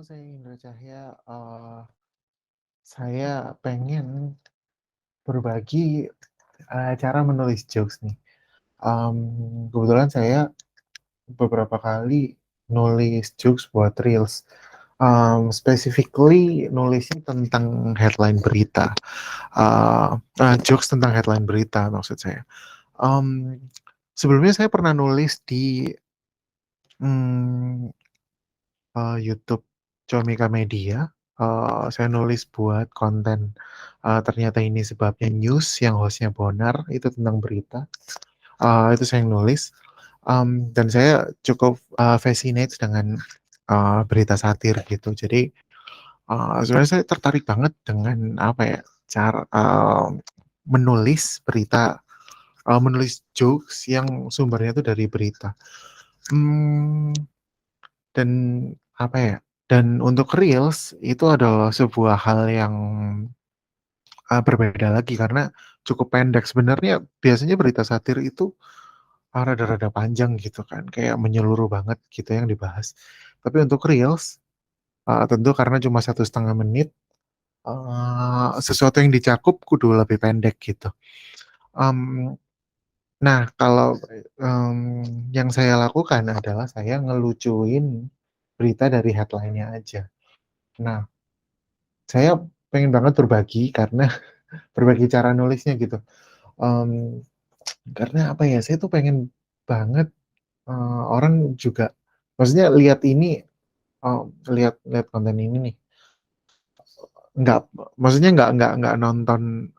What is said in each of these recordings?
saya Indra Cahya, saya pengen berbagi, cara menulis jokes nih. Kebetulan saya beberapa kali nulis jokes buat reels, specifically nulisnya tentang headline berita, jokes tentang headline berita maksud saya. Mmm, Sebelumnya saya pernah nulis di, mmm YouTube Comika Media, saya nulis buat konten, ternyata ini sebabnya news yang hostnya Bonar, itu tentang berita, itu saya yang nulis, dan saya cukup, fascinate dengan, berita satir gitu. Jadi, sebenarnya saya tertarik banget dengan apa ya, cara, menulis berita, menulis jokes yang sumbernya itu dari berita. Mmm. Dan apa ya, dan untuk reels itu adalah sebuah hal yang, berbeda lagi karena cukup pendek. Sebenarnya biasanya berita satir itu, rada-rada panjang gitu kan, kayak menyeluruh banget gitu yang dibahas. Tapi untuk reels, tentu karena cuma 1,5 menit, sesuatu yang dicakup kudu lebih pendek gitu. Mmm, nah kalau, yang saya lakukan adalah saya ngelucuin berita dari headline-nya aja. Nah, saya pengen banget berbagi karena berbagi cara nulisnya gitu, mmm, karena apa ya, saya tuh pengen banget, orang juga maksudnya lihat ini, lihat lihat konten ini nih, nggak maksudnya nggak nonton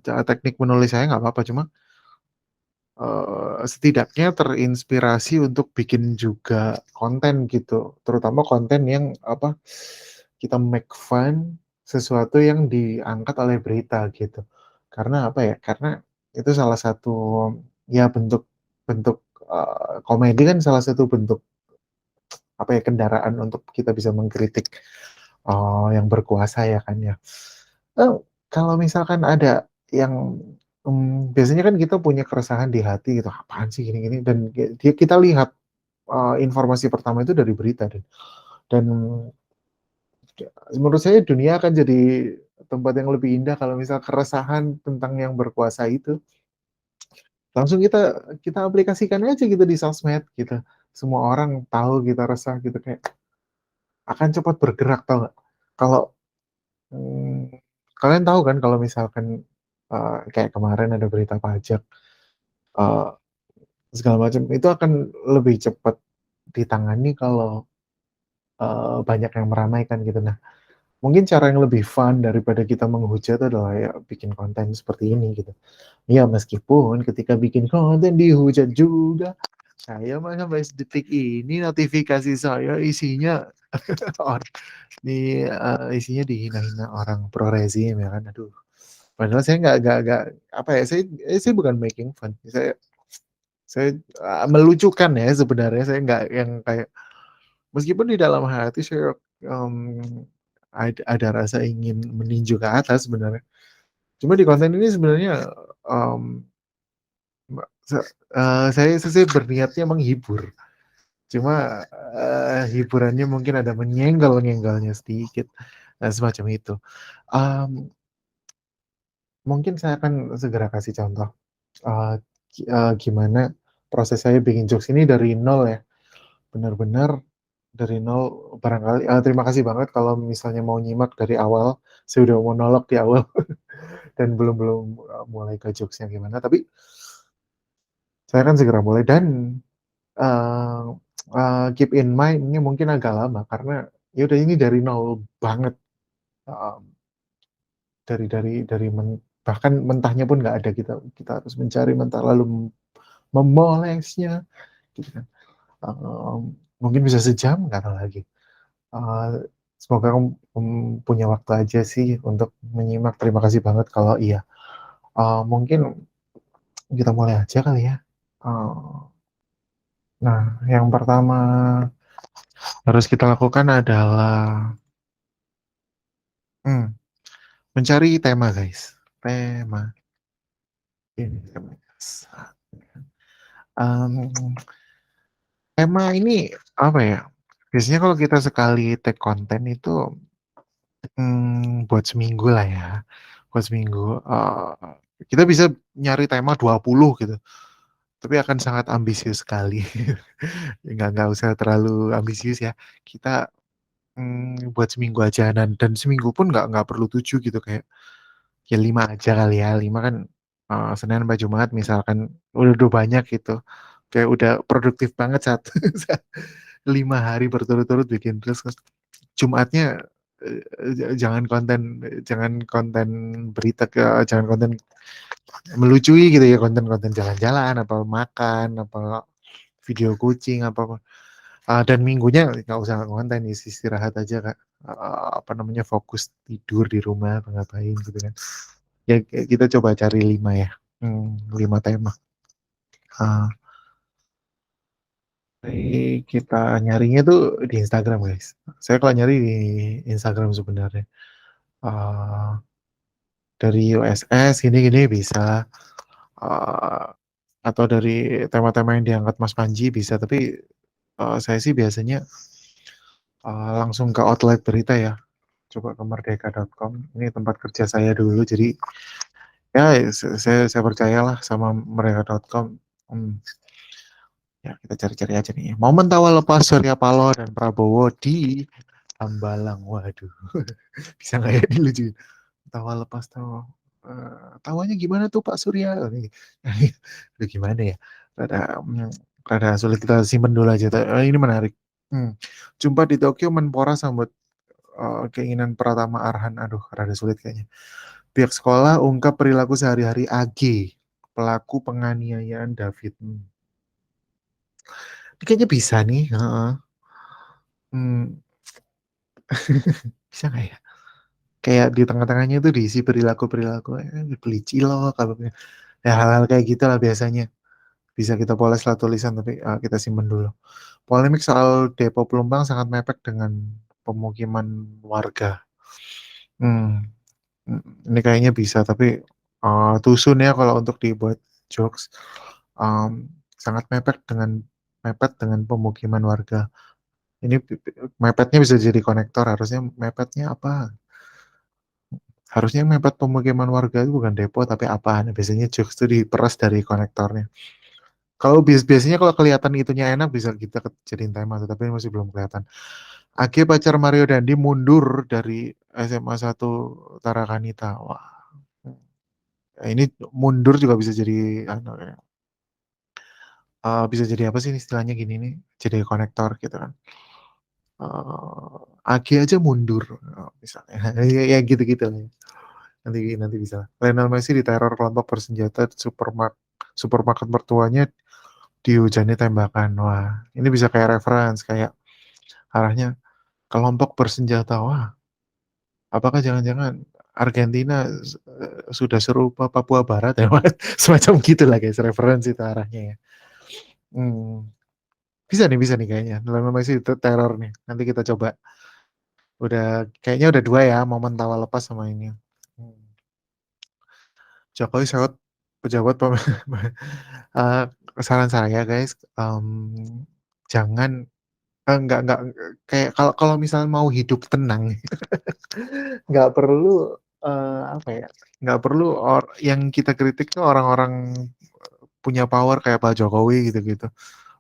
teknik menulis saya nggak apa-apa, cuma, setidaknya terinspirasi untuk bikin juga konten gitu, terutama konten yang apa, kita make fun sesuatu yang diangkat oleh berita gitu. Karena apa ya, karena itu salah satu ya bentuk bentuk, komedi kan salah satu bentuk apa ya, kendaraan untuk kita bisa mengkritik, yang berkuasa ya kan ya. Eee, Kalau misalkan ada yang, biasanya kan kita punya keresahan di hati gitu, "Apaan sih gini-gini?" Dan kita lihat, informasi pertama itu dari berita dan menurut saya dunia akan jadi tempat yang lebih indah kalau misal keresahan tentang yang berkuasa itu, langsung kita kita aplikasikan aja gitu di sosmed gitu. Semua orang tahu kita resah gitu, kayak akan cepat bergerak tau nggak? Kalau, mmm, kalian tahu kan kalau misalkan, kayak kemarin ada berita pajak, eee, segala macam, itu akan lebih cepat ditangani kalau, banyak yang meramaikan gitu. Nah, mungkin cara yang lebih fun daripada kita menghujat adalah ya bikin konten seperti ini gitu. Ya meskipun ketika bikin konten dihujat juga, saya mah sampai detik ini notifikasi saya isinya isinya dihina-hina orang pro rezim ya kan, aduh. Padahal saya nggak apa ya, saya bukan making fun, saya, melucukan ya sebenarnya, saya nggak yang kayak meskipun di dalam hati saya, ada rasa ingin meninju ke atas sebenarnya. Cuma di konten ini sebenarnya, mmm, me se saya berniatnya menghibur. Cuma, hiburannya mungkin ada menyenggol-nyenggolnya sedikit, semacam itu. Mmm, Mungkin saya akan segera kasih contoh, gimana proses saya bikin jokes ini dari nol ya, benar-benar dari nol barangkali, terima kasih banget kalau misalnya mau nyimak dari awal, saya udah monolog di awal dan belum belum, mulai ke jokes-nya gimana, tapi saya akan segera mulai dan, eee keep in mind ini mungkin agak lama karena ya udah ini dari nol banget, heeh, dari bahkan mentahnya pun nggak ada, kita kita harus mencari mentah lalu memolesnya gitu kan, eee, mungkin bisa sejam nggak tahu lagi, eee, semoga kamu, punya waktu aja sih untuk menyimak, terima kasih banget kalau iya. Mungkin kita mulai aja kali ya, nah yang pertama harus kita lakukan adalah, mmm, mencari tema guys, tema, ini tema, mmm, tema ini apa ya, biasanya kalau kita sekali take konten itu, buat seminggu lah ya, buat seminggu, kita bisa nyari tema 20 gitu, tapi akan sangat ambisius sekali. Nggak usah terlalu ambisius ya, kita, buat seminggu aja dan seminggu pun nggak perlu 7 gitu, kayak ya 5 aja kali ya, 5 kan, Senin sampai Jumat misalkan udah banyak gitu, kayak udah produktif banget satu 5 hari berturut-turut bikin terus Jumatnya, jangan konten jangan konten berita jangan konten melucui gitu ya, konten-konten jalan-jalan, apa makan, apa video kucing, apa, dan minggunya nggak usah konten, istirahat aja Kak, apa namanya, fokus tidur di rumah atau ngapain gitu kan. Ya kita coba cari 5 ya, 5 tema. Eee, kita nyarinya tuh di Instagram, guys. Saya kalau nyari di Instagram sebenarnya, eee, dari USS gini-gini bisa, eee, atau dari tema-tema yang diangkat Mas Panji bisa, tapi, saya sih biasanya, langsung ke outlet berita ya, coba ke merdeka.com, ini tempat kerja saya dulu, jadi ya saya percayalah sama merdeka.com, mmm. Ya, kita cari-cari aja nih. Momen tawa lepas Surya Paloh dan Prabowo di Hambalang. Waduh, bisa nggak ya dilucuin? Tawa lepas tawa, tawanya gimana tuh Pak Surya? Aduh gimana ya? Rada, rada sulit, kita simpen dulu aja. Ini menarik. Jumpa di Tokyo Menpora sambut, keinginan Pratama Arhan. Aduh, rada sulit kayaknya. Pihak sekolah ungkap perilaku sehari-hari AG, pelaku penganiayaan David. Kayaknya bisa nih, heeh. Mmm, bisa nggak ya? Kayak di tengah-tengahnya itu diisi perilaku-perilaku, beli cilok, apa ya hal-hal kayak gitulah biasanya. Bisa kita poles lewat tulisan tapi, kita simpen dulu. Polemik soal Depo Pelumpang sangat mepet dengan pemukiman warga. Mmm, ini kayaknya bisa tapi, too soon ya kalau untuk dibuat jokes, sangat mepet dengan pemukiman warga. Ini mepetnya bisa jadi konektor, harusnya mepetnya apa? Harusnya mepet pemukiman warga itu bukan depo tapi apaan, biasanya jokes itu diperas dari konektornya. Kalau biasanya kalau kelihatan itunya enak bisa kita jadiin tema tuh, tapi masih belum kelihatan. AG pacar Mario Dandi mundur dari SMA 1 Tarakanita. Wah, ini mundur juga bisa jadi anu ya, bisa jadi apa sih istilahnya gini nih, jadi konektor gitu kan. AG aja mundur, misalnya, ya gitu-gitu lah ya. Nanti nanti bisa. Lionel Messi diteror kelompok bersenjata supermarket mertuanya dihujani tembakan. Wah, ini bisa kayak reference, kayak arahnya kelompok bersenjata. Wah, apakah jangan-jangan Argentina sudah serupa Papua Barat ya? Semacam gitulah guys, referensi itu arahnya ya. Hmm, bisa nih kayaknya. Lionel Messi itu teror nih. Nanti kita coba. Kayaknya udah 2 ya, momen tawa lepas sama ini. Hmm. Jokowi sewot pejabat eee, saran saya guys, jangan, nggak kayak kalau kalau misalnya mau hidup tenang, nggak perlu, apa ya, nggak perlu yang kita kritik tuh orang-orang punya power kayak Pak Jokowi gitu-gitu.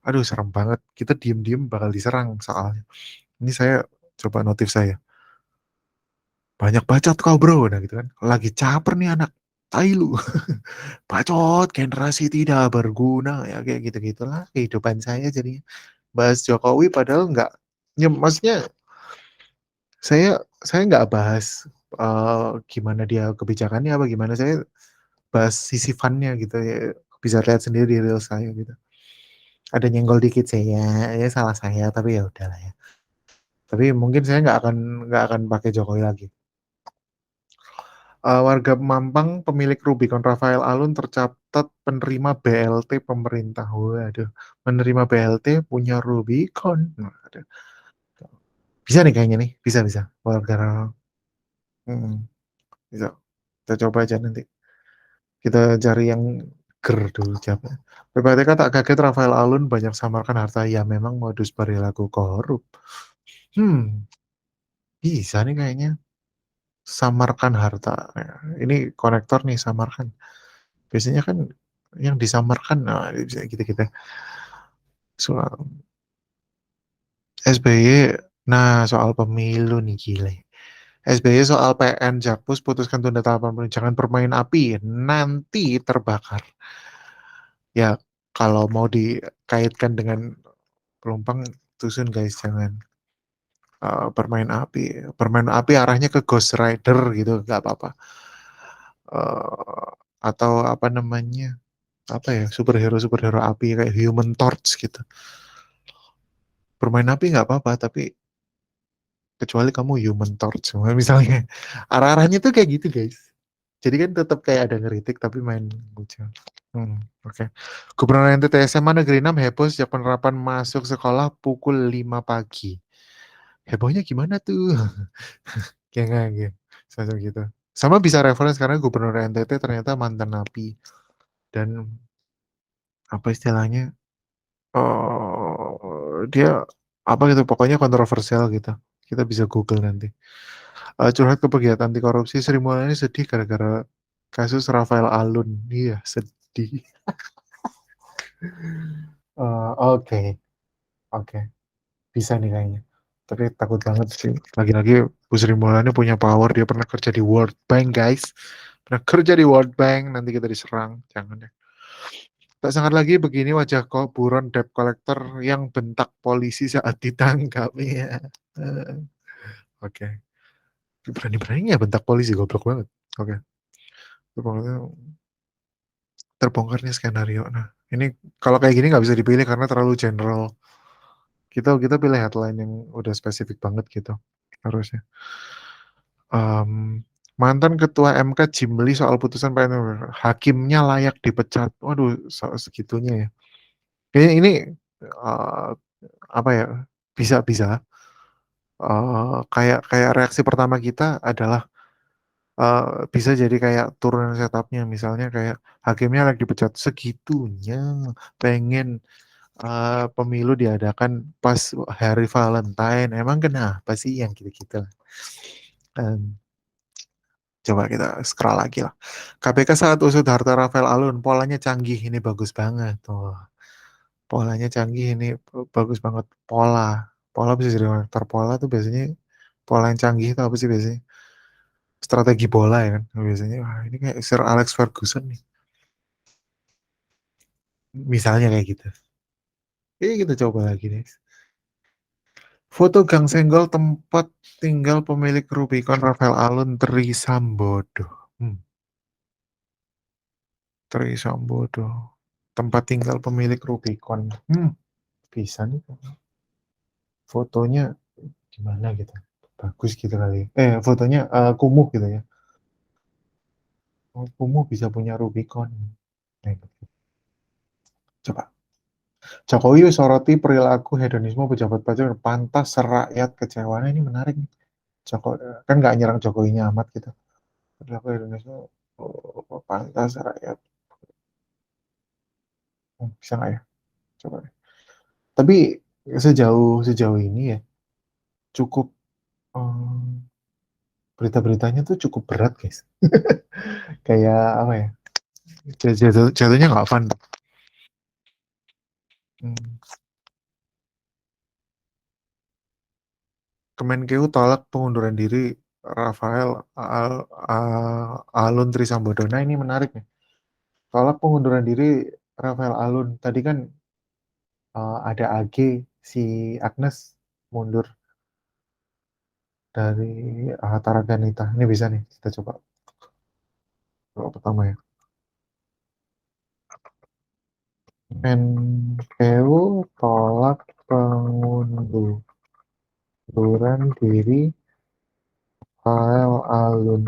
Aduh serem banget, kita diem-diem bakal diserang soalnya. Ini saya coba notif saya, "Banyak bacot kau Bro," nah gitu kan, "lagi caper nih anak, tai lu." Bacot, generasi tidak berguna, ya kayak gitu-gitulah kehidupan saya jadinya. Bahas Jokowi padahal nggak, ya maksudnya saya nggak bahas, gimana dia kebijakannya apa gimana, saya bahas sisi fun-nya gitu ya, bisa lihat sendiri di reels saya gitu. Ada nyenggol dikit saya, ya salah saya, tapi ya udahlah ya. Tapi mungkin saya nggak akan pakai Jokowi lagi. Warga Mampang pemilik Rubicon Rafael Alun tercatat penerima BLT pemerintah. Waduh, menerima BLT punya Rubicon. Waduh, bisa nih kayaknya nih, bisa warga, mhm, bisa. Kita coba aja nanti. Kita cari yang Ger dulu siapa. PPTK tak kaget Rafael Alun banyak samarkan harta. Ya memang modus perilaku korup. Hmm, bisa nih kayaknya. Samarkan harta. Ya, ini konektor nih samarkan. Biasanya kan yang disamarkan, nah bisa gitu-gitu. Soal SBY, nah soal pemilu nih gile. SBY soal PN Jakpus putuskan tunda tahapan pemilu. Jangan bermain api, nanti terbakar. Ya kalau mau dikaitkan dengan pelumpang tusun guys, jangan bermain api. Bermain api arahnya ke Ghost Rider gitu, nggak apa-apa. Eh, atau apa namanya? Apa ya? Superhero api kayak Human Torch gitu. Bermain api nggak apa-apa, tapi kecuali kamu Human Torch misalnya. Arah-arahnya tuh kayak gitu guys. Jadi kan tetap kayak ada ngeritik tapi main lucu. Oke. Gubernur NTT SMA Negeri 6 heboh sejak penerapan masuk sekolah pukul 5 pagi. Hebohnya gimana tuh? Kayak nggak gitu. Semacam gitu. Sama bisa referensi karena Gubernur NTT ternyata mantan napi dan apa istilahnya? Dia apa gitu pokoknya kontroversial gitu. Kita bisa Google nanti. Curhat ke pegiat anti korupsi Sri Mulyani sedih gara-gara kasus Rafael Alun. Iya, sedih. Oke, oke. Bisa nih kayaknya. Tapi takut banget sih. Lagi-lagi Bu Sri Mulyani punya power. Dia pernah kerja di World Bank, guys. Pernah kerja di World Bank. Nanti kita diserang. Jangan ya. Tak sangat lagi begini wajah kok buron debt collector yang bentak polisi saat ditangkap. Iya. Eh, Oke. Berani-beraninya bentak polisi. Goblok banget. Oke. Pokoknya terbongkar nih skenario. Nah, ini kalau kayak gini nggak bisa dipilih karena terlalu general. Kita kita pilih headline yang udah spesifik banget gitu harusnya. Em, mantan ketua MK Jimli soal putusan PN hakimnya layak dipecat. Waduh, segitunya ya. Kayaknya ini eh, apa ya? Bisa-bisa. Kayak kayak reaksi pertama kita adalah bisa jadi kayak turunan setupnya misalnya kayak hakimnya lagi dipecat segitunya pengen pemilu diadakan pas hari Valentine. Emang kenapa sih yang gitu-gitu? Em, Coba kita scroll lagi lah. KPK saat usut harta Rafael Alun, polanya canggih, ini bagus banget. Tuh, polanya canggih, ini bagus banget. Pola, pola bisa jadi aktor pola tuh biasanya pola yang canggih itu apa sih biasanya? Strategi bola ya kan biasanya. Wah, ini kayak Sir Alex Ferguson nih. Misalnya kayak gitu. Ini kita coba lagi nih. Foto Gang Senggol tempat tinggal pemilik Rubicon Rafael Alun Trisambodo. Trisambodo. Tempat tinggal pemilik Rubicon. Bisa nih fotonya gimana gitu. Bagus gitu kali. Fotonya kumuh gitu ya. Oh, kumuh bisa punya Rubicon. Gitu. Coba. Jokowi soroti perilaku hedonisme pejabat pajak pantas rakyat kecewa. Nah, ini menarik nih. Jokowi kan nggak nyerang Jokowinya amat gitu. Perilaku hedonisme pantas rakyat. Bisa nggak ya? Coba deh. Tapi sejauh sejauh ini ya cukup berita-beritanya tuh cukup berat guys. Kayak apa ya? Jatuhnya nggak fun. Hmm. Kemenkeu tolak pengunduran diri Rafael Alun Trisambodo. Nah ini menarik nih. Tolak pengunduran diri Rafael Alun. Tadi kan ada AG si Agnes mundur dari Taraganita. Ini bisa nih kita coba pertama ya. Menkeu tolak pengunduran diri Rafael Alun.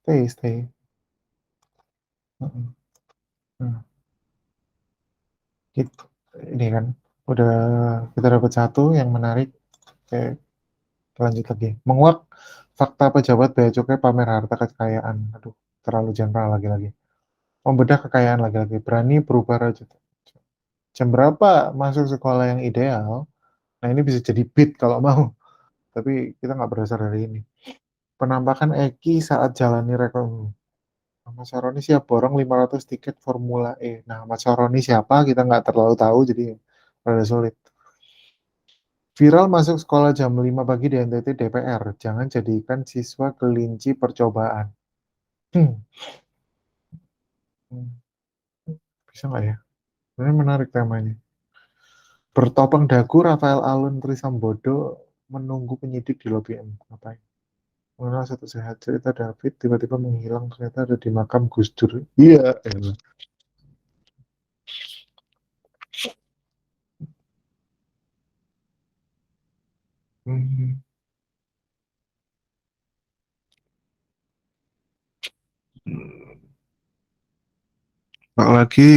Stay. Mm-mm. Nah, gitu. Ini kan udah kita dapat satu yang menarik. Oke, lanjut lagi. Menguak Fakta pejabat bea cukai pamer harta kekayaan. Aduh, terlalu general lagi-lagi. Membedah kekayaan lagi-lagi. Berani berubah raja. Jam berapa masuk sekolah yang ideal? Nah, ini bisa jadi beat kalau mau. Tapi kita nggak berdasar dari ini. Penampakan Eki saat jalani rekon. Mas Saroni siap borong 500 tiket Formula E. Nah, Mas Saroni siapa? Kita nggak terlalu tahu, jadi rada sulit. Viral masuk sekolah jam 5 pagi di NTT DPR. Jangan jadikan siswa kelinci percobaan. Hmm, hmm, bisa nggak ya? Ini menarik temanya. Bertopeng dagu Rafael Alun Trisambodo menunggu penyidik di lobi M. Ngapain? Mengenal satu sehat cerita David tiba-tiba menghilang ternyata ada di makam Gus Dur. Iya, elah. Hmm. Tak lagi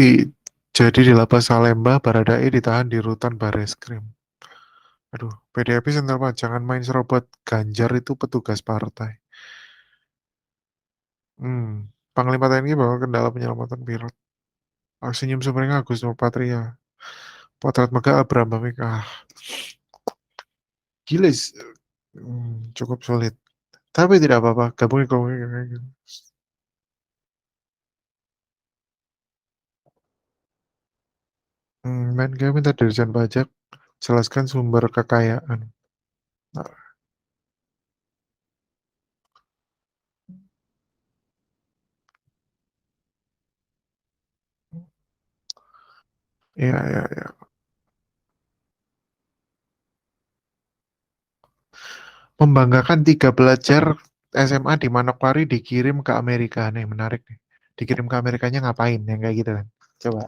jadi di lapas Salemba, Baradae ditahan di rutan Bareskrim. Aduh, PDIP Sentral Pak, jangan main serobot. Ganjar itu petugas partai. Hmm. Panglima TNI bahwa kendala penyelamatan pilot. Senyum sumringah Agus Nurpatria. Potret megah Abraham Bamik. Ah, gila. Cukup sulit. Tapi tidak apa-apa. Gabungin komik. Main game minta Dirjen Pajak. Jelaskan sumber kekayaan. Nah, iya, iya, iya. Membanggakan tiga pelajar SMA di Manokwari dikirim ke Amerika. Nih, menarik nih. Dikirim ke Amerikanya ngapain? Yang kayak gitu kan. Coba.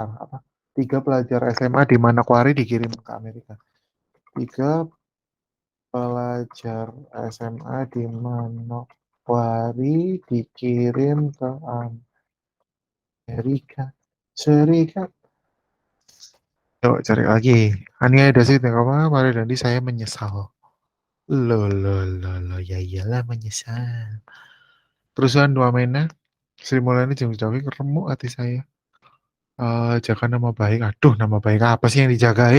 Apa? Tiga pelajar SMA di Manokwari dikirim ke Amerika. Tiga pelajar SMA di Manokwari dikirim ke Amerika Serikat. Coba cari lagi. Ania Dasit yang apa? Mario Dandi saya menyesal. Lo, ya iyalah menyesal. Perusahaan dua Mena, Sri Mulyani James Taufik remuk hati saya. Jaga nama baik. Aduh, nama baik apa sih yang dijaga?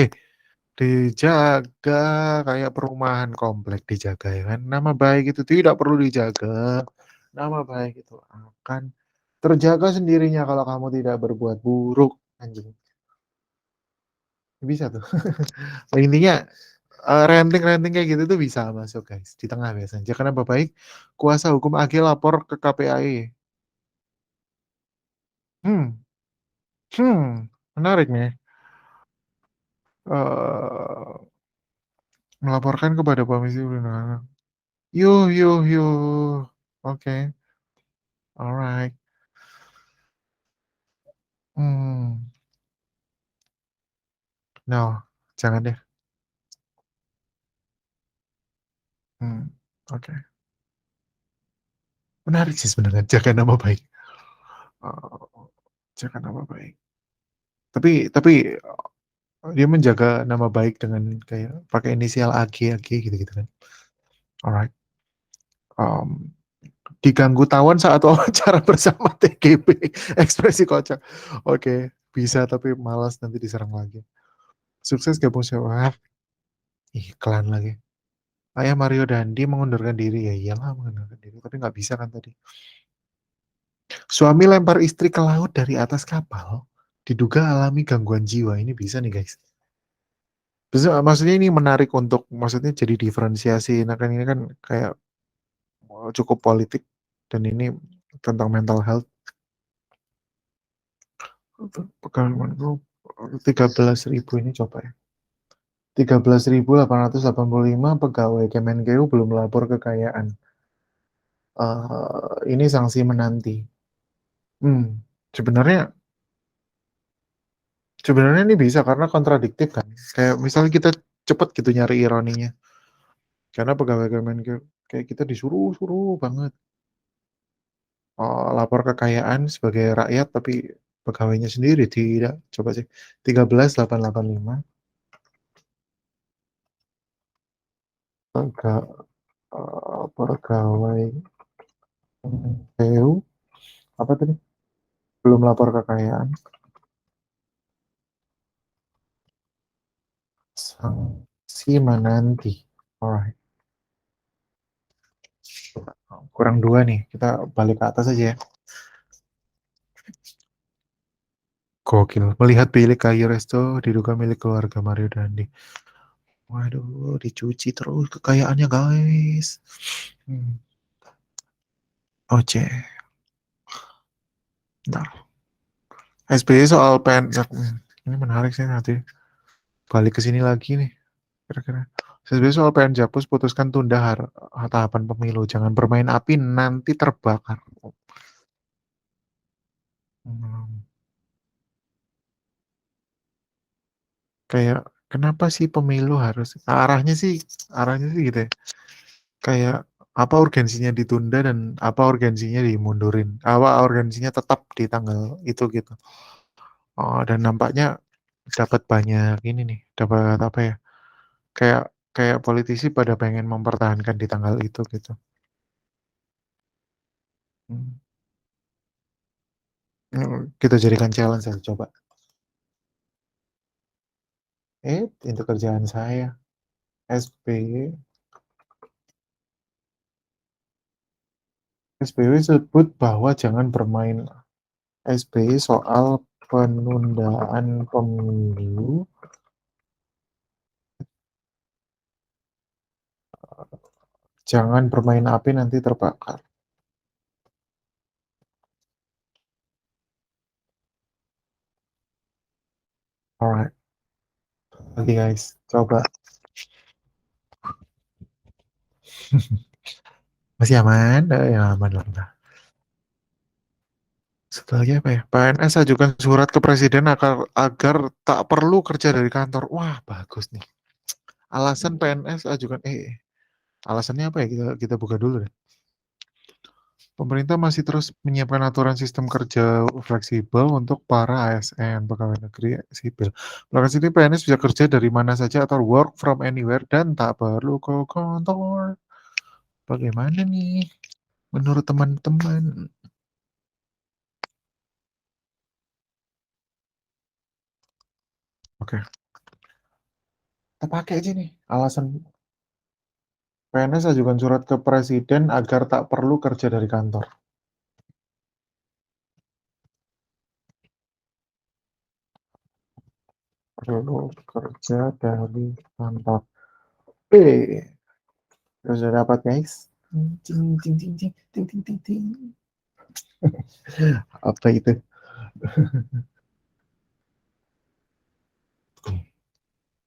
Dijaga kayak perumahan komplek dijaga ya kan. Nama baik itu tidak perlu dijaga. Nama baik itu akan terjaga sendirinya kalau kamu tidak berbuat buruk. Anjing. Bisa tuh. Intinya renting-renting kayak gitu tuh bisa masuk guys. Di tengah biasanya. Jangan nama baik. Kuasa hukum AG lapor ke KPAI. Hmm, menarik nih. eh Melaporkan kepada Komisi Perlindungan Anak. Yuh. Oke, alright. Hmm, no, jangan deh. Hmm, oke. Menarik sih sebenarnya. Jaga nama baik. Oh, jaga nama baik. Tapi dia menjaga nama baik dengan kayak pakai inisial AG gitu-gitu kan. Alright. Um, Diganggu tawon saat wawancara bersama TGB. Ekspresi kocak. Oke, bisa tapi malas nanti diserang lagi. Sukses gabung sewa. Iklan lagi. Ayah Mario Dandi mengundurkan diri. Ya iyalah mengundurkan diri. Tapi nggak bisa kan tadi. Suami lempar istri ke laut dari atas kapal. Diduga alami gangguan jiwa. Ini bisa nih guys. Maksudnya ini menarik untuk, maksudnya jadi diferensiasi. Nah kan ini kan kayak cukup politik. Dan ini tentang mental health. Pegawai 13.000 ini coba ya. 13.885 pegawai Kemenkeu belum melapor kekayaan. Ini sanksi menanti. Hmm, sebenarnya sebenarnya ini bisa karena kontradiktif kan. Kayak misalnya kita cepet gitu nyari ironinya. Karena pegawai Kemenkeu kayak kita disuruh-suruh banget lapor kekayaan sebagai rakyat tapi pegawainya sendiri tidak. Coba sih 13.885. Pega, pegawai PU apa tadi? Belum lapor kekayaan. Sanksi menanti. Alright. Kurang dua nih. Kita balik ke atas aja ya. Gokil. Melihat bilik kayu resto diduga milik keluarga Mario Dandi. Waduh, dicuci terus kekayaannya guys. Hmm. Oce. Bentar. SBY soal ini menarik sih nanti. Balik ke sini lagi nih. Kira-kira. SBY soal PN Jakpus putuskan tunda tahapan pemilu. Jangan bermain api nanti terbakar. Hmm. Kayak kenapa sih pemilu harus arahnya sih gitu ya. Kayak apa urgensinya ditunda dan apa urgensinya dimundurin. Apa urgensinya tetap di tanggal itu gitu. Oh, dan nampaknya dapat banyak ini nih, dapat apa ya? Kayak kayak politisi pada pengen mempertahankan di tanggal itu gitu. Hmm. Kita jadikan challenge ya, coba. Itu kerjaan saya. SBY sebut bahwa jangan bermain SBY soal penundaan pemilu. Jangan bermain api nanti terbakar. Alright, lagi guys, coba. Masih aman? Ya aman lah. Setelahnya apa ya? PNS ajukan surat ke presiden agar tak perlu kerja dari kantor. Wah, bagus nih. Alasan PNS ajukan alasannya apa ya? Kita buka dulu deh. Pemerintah masih terus menyiapkan aturan sistem kerja fleksibel untuk para ASN, pegawai negeri sipil. Lokasi ini PNS bisa kerja dari mana saja atau work from anywhere dan tak perlu ke kantor. Bagaimana nih menurut teman-teman? Oke, kita pakai aja nih alasan PNS ajukan surat ke presiden agar tak perlu kerja dari kantor. Perlu kerja dari kantor. Eh, sudah dapat guys. Ting, ting, ting, ting, ting, ting, ting, ting. Apa itu?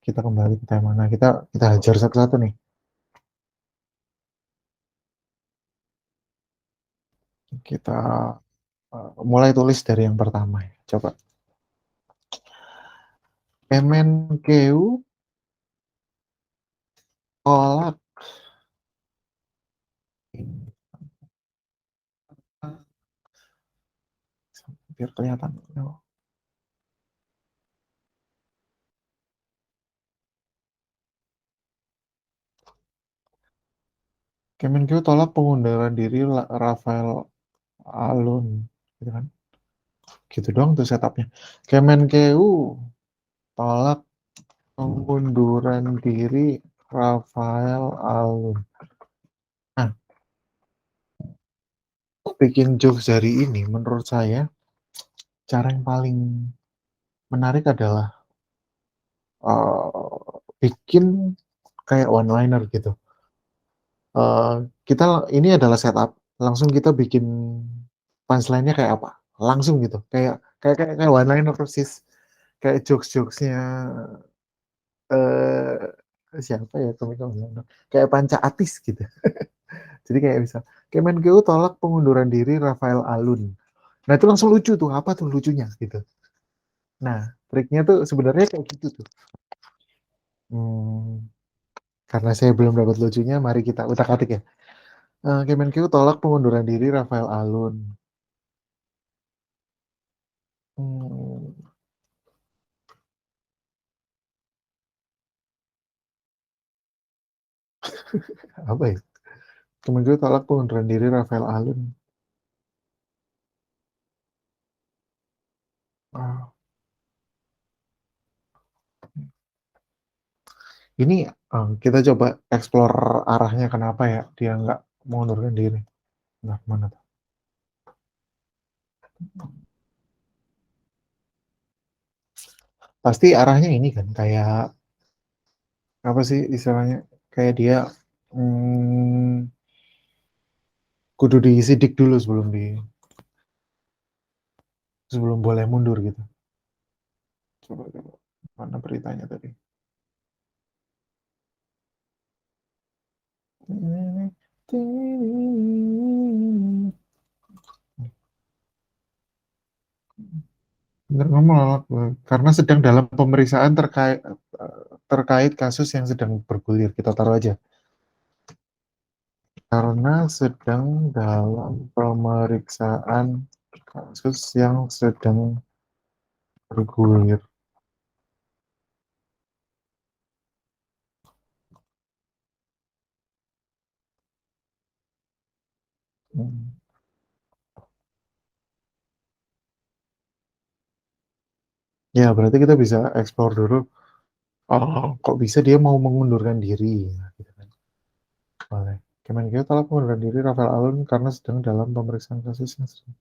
Kita kembali ke tema. Nah, kita hajar satu-satu nih. Kita mulai tulis dari yang pertama. Coba. Kemenkeu tolak. Biar kelihatan. Kemenkeu tolak pengunduran diri Rafael Alun. Gitu kan? Gitu dong tuh setupnya. Kemenkeu tolak pengunduran diri Rafael Alun. Nah, bikin jokes dari ini menurut saya cara yang paling menarik adalah bikin kayak one liner gitu. Eh, kita ini adalah setup, langsung kita bikin punchline-nya kayak apa? Langsung gitu. Kayak one liner persis. Kayak jokes-jokesnya siapa ya komik kayak Panca Atis gitu. Jadi kayak bisa Kemenkeu tolak pengunduran diri Rafael Alun. Nah itu langsung lucu tuh, apa tuh lucunya gitu. Nah triknya tuh sebenarnya kayak gitu tuh. Hmm, karena saya belum dapat lucunya, mari kita utak-atik ya. Kemenkeu tolak pengunduran diri Rafael Alun. Hmm, Apa ya? Kementerian tolak pengunduran diri Rafael Alun. Ah, ini kita coba explore arahnya kenapa ya dia nggak mengundurkan diri. Nah, mana tuh? Pasti arahnya ini kan kayak apa sih istilahnya? Kayak dia hmm, kudu disidik dulu sebelum boleh mundur gitu. Coba mana beritanya tadi? Bener kamu nolak karena sedang dalam pemeriksaan terkait kasus yang sedang bergulir. Kita taruh aja. Karena sedang dalam pemeriksaan kasus yang sedang bergulir. Hmm. Ya, berarti kita bisa explore dulu. Oh, kok bisa dia mau mengundurkan diri? Gitu kan. Boleh. Kemenkeu telah mengundurkan diri Rafael Alun karena sedang dalam pemeriksaan kasus yang sedang.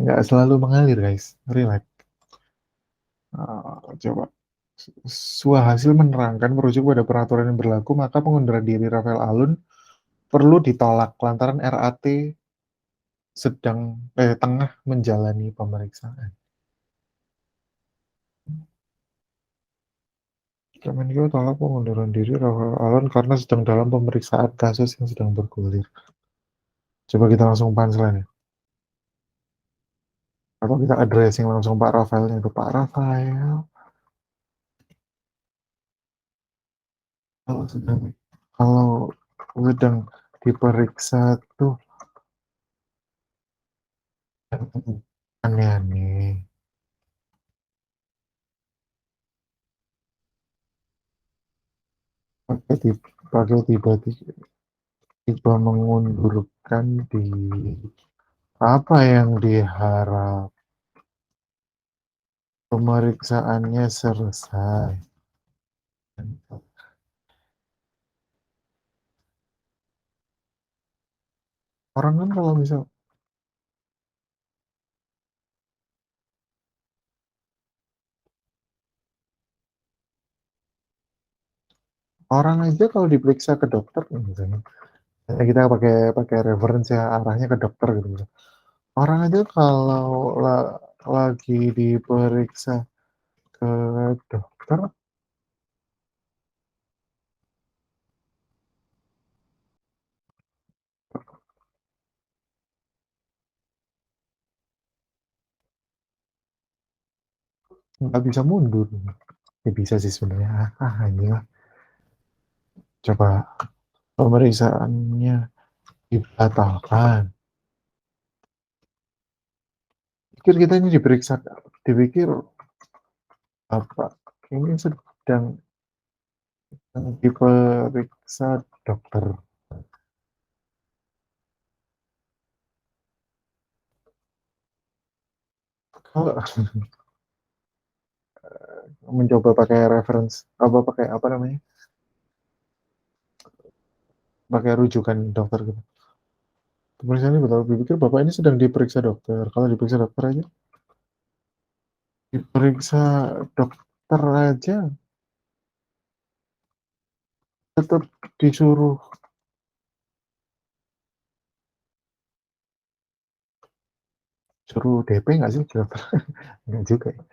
Nggak selalu mengalir, guys. Relax. Coba. Sebuah hasil menerangkan merujuk pada peraturan yang berlaku, maka pengunduran diri Rafael Alun perlu ditolak lantaran RAT tengah menjalani pemeriksaan. Kemenkeu tolak pengunduran diri Rafael Alun karena sedang dalam pemeriksaan kasus yang sedang bergulir. Coba kita langsung punchline ya. Atau kita addressing langsung Pak Rafaelnya itu Pak Rafael. Kalau sedang kalau sedang diperiksa tuh aneh-aneh. Pakai tiba-tiba mengundurkan diri. Apa yang diharap? Pemeriksaannya selesai. Orang kan kalau misal orang aja kalau diperiksa ke dokter misalnya kita pakai pakai reference ya arahnya ke dokter gitu. Orang aja kalau lagi diperiksa ke dokter nggak bisa mundur. Ya bisa sih sebenarnya. Anjing lah. Coba pemeriksaannya dibatalkan. Pikir kita ini diperiksa, dipikir apa? Ini sedang diperiksa dokter. Kalau mencoba pakai reference, apa pakai apa namanya? Pakai rujukan dokter gitu. Pemeriksaan ini betul, dipikir bapak ini sedang diperiksa dokter. Kalau diperiksa dokter aja, diperiksa dokter aja, tetap disuruh suruh DP nggak sih dokter? Nggak juga ya.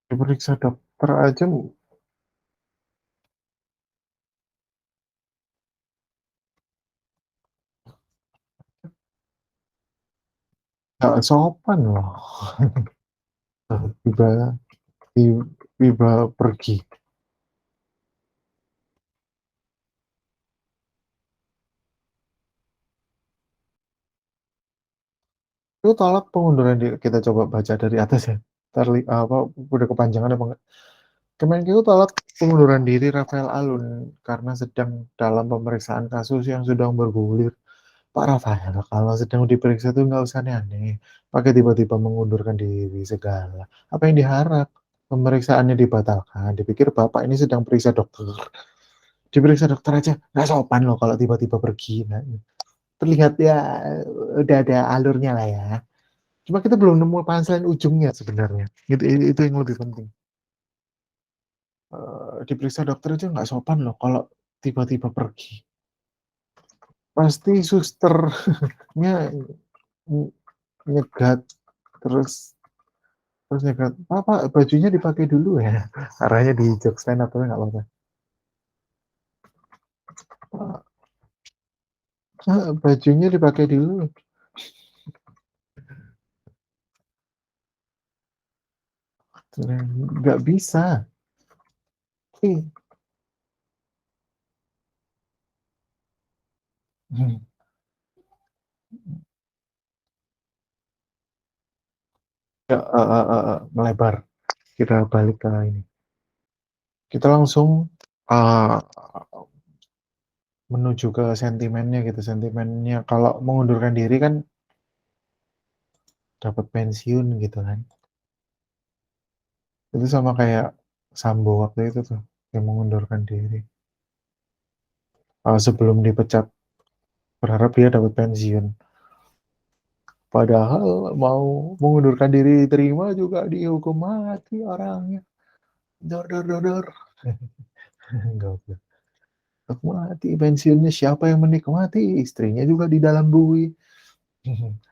Diperiksa dokter aja nggak sopan loh. Tiba tiba pergi. Itu tolak pengunduran diri, kita coba baca dari atas ya. Apa udah kepanjangan apa enggak? Kemenkeu tolak pengunduran diri Rafael Alun karena sedang dalam pemeriksaan kasus yang sedang bergulir. Pak Rafael, kalau sedang diperiksa tuh nggak usah aneh-aneh. Pakai tiba-tiba mengundurkan diri segala. Apa yang diharap? Pemeriksaannya dibatalkan. Dipikir Bapak ini sedang periksa dokter. Diperiksa dokter aja. Nggak sopan loh kalau tiba-tiba pergi. Nah, terlihat ya udah ada alurnya lah ya. Cuma kita belum nemu punchline ujungnya sebenarnya. Itu yang lebih penting. Diperiksa dokter aja nggak sopan loh kalau tiba-tiba pergi. Pasti susternya nyegat terus terus nyegat apa bajunya dipakai dulu ya. Arahnya di jokes stand up tapi nggak apa-apa. Bajunya dipakai dulu. Nggak bisa. Ih, ya, melebar. Kita balik ke ini. Kita langsung uh, menuju ke sentimennya gitu. Sentimennya kalau mengundurkan diri kan dapat pensiun gitu kan. Itu sama kayak Sambo waktu itu tuh yang mengundurkan diri. Sebelum dipecat berharap dia dapat pensiun. Padahal mau mengundurkan diri terima juga dihukum mati orangnya. Dor dor dor dor. Enggak, mati pensiunnya siapa yang menikmati? Istrinya juga di dalam bui.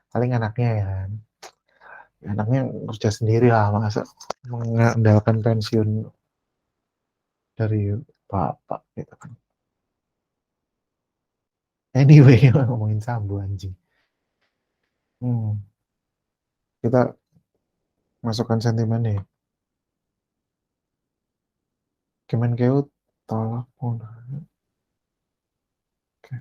Paling anaknya ya kan. Anaknya kerja sendiri lah masa mengandalkan pensiun dari bapak gitu kan. Anyway, ngomongin Sambo anjing. Hmm, kita masukkan sentimennya ya. Kemenkeu tolak mundur. Oke.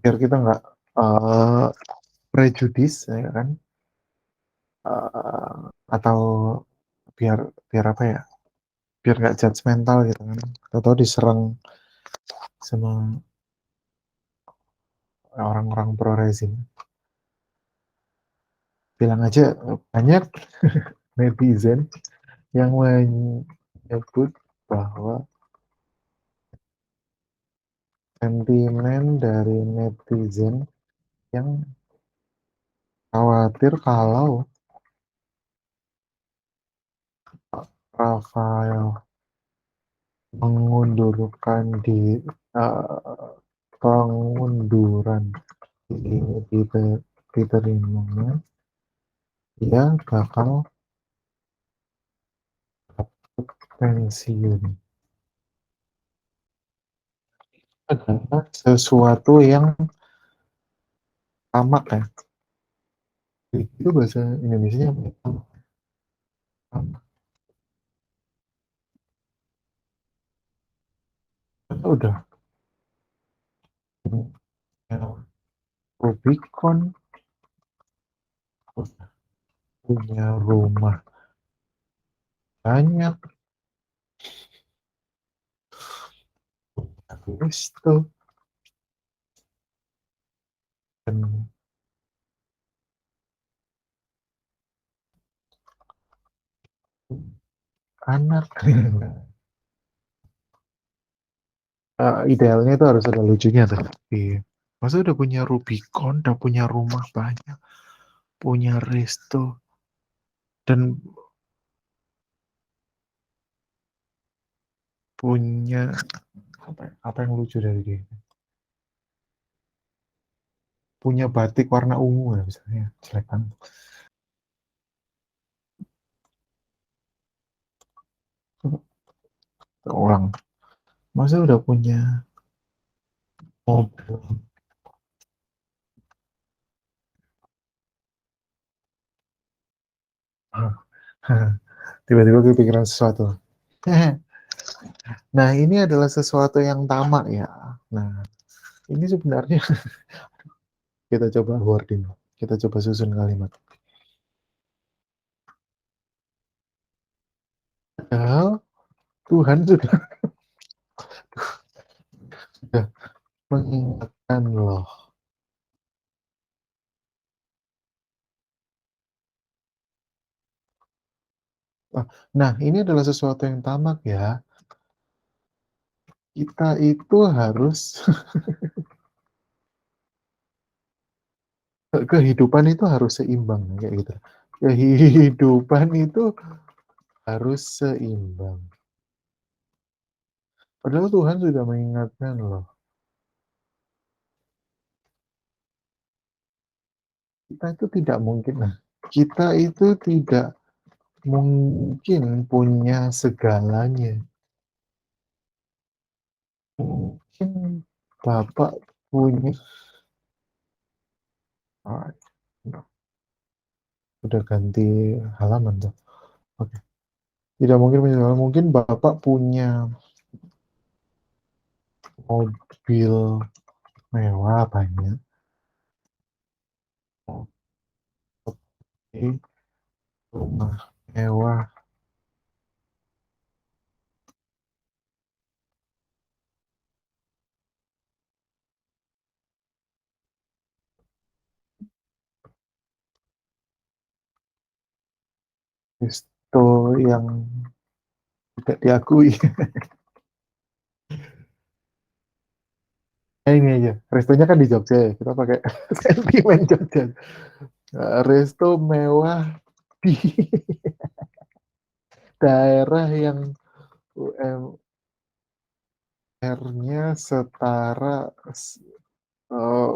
Biar kita nggak uh, prejudis ya kan. Atau biar biar apa ya, biar nggak judgmental gitu kan, atau diserang sama orang-orang pro rezim, bilang aja banyak netizen yang menyebut bahwa sentimen dari netizen yang khawatir kalau Rafael mengundurkan di uh, pengunduran ini diterima, dia bakal pensiun. Adalah sesuatu yang tamak ya. Itu bahasa Indonesia apa ya? Tamak. Udah punya Rubicon, udah punya rumah banyak, terus tuh dan anak. Idealnya itu harus ada lucunya tuh. Iya. Masa udah punya Rubicon, udah punya rumah banyak, punya resto, dan punya apa yang lucu dari dia? Punya batik warna ungu ya misalnya, jelek kan? Orang masa udah punya mobil. Tiba-tiba kepikiran sesuatu. Nah, ini adalah sesuatu yang tamak ya. Nah, ini sebenarnya kita coba wording, kita coba susun kalimat. Padahal Tuhan sudah mengingatkan loh. Nah, ini adalah sesuatu yang tamak ya. Kita itu harus kehidupan itu harus seimbang kayak gitu. Kehidupan itu harus seimbang. Padahal Tuhan sudah mengingatkan loh. Kita itu tidak mungkin. Nah, kita itu tidak mungkin punya segalanya. Mungkin Bapak punya, ah, udah ganti halaman tuh. Oke. Tidak mungkin punya segalanya. Mungkin Bapak punya mobil mewah banyak. Oke, rumah mewah. Resto yang tidak diakui. Ini aja. Restonya kan di Jogja ya. Kita pakai sentimen Jogja. Resto mewah di daerah yang UMR-nya setara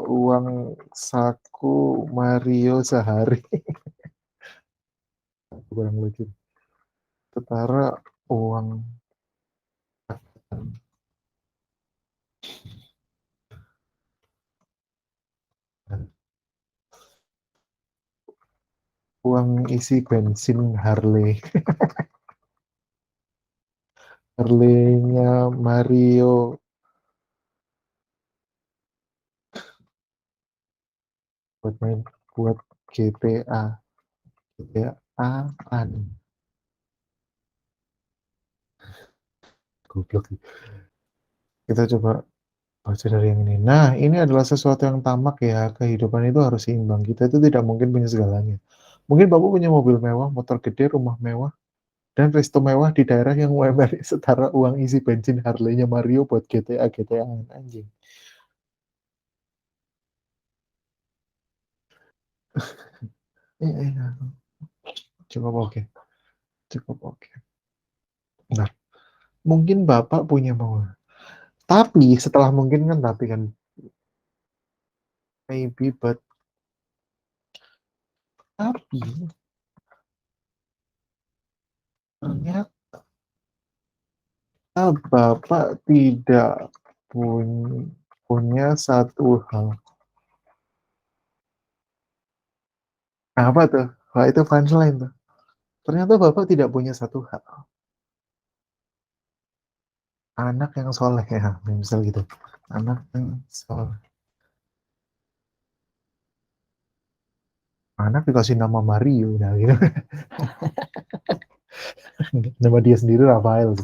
uang saku Mario sehari. Kurang lucu. Setara uang uang isi bensin Harley. Harley-nya Mario buat main buat GTA. GTA an. Goblok. Kita coba baca dari yang ini. Nah, ini adalah sesuatu yang tamak ya. Kehidupan itu harus seimbang. Kita itu tidak mungkin punya segalanya. Mungkin Bapak punya mobil mewah, motor gede, rumah mewah, dan resto mewah di daerah yang UMR setara uang isi bensin Harley-nya Mario buat GTA GTA anjing. Iya, cukup oke. Cukup oke. Nah, mungkin Bapak punya mau. Tapi setelah mungkin kan tapi kan maybe but tapi ternyata Bapak tidak punya satu hal. Nah, apa tuh? Wah, itu punchline tuh. Ternyata Bapak tidak punya satu hal. Anak yang soleh ya, misal gitu. Anak yang soleh. Anak dikasih nama Mario, nah gitu. Nama dia sendiri Rafael.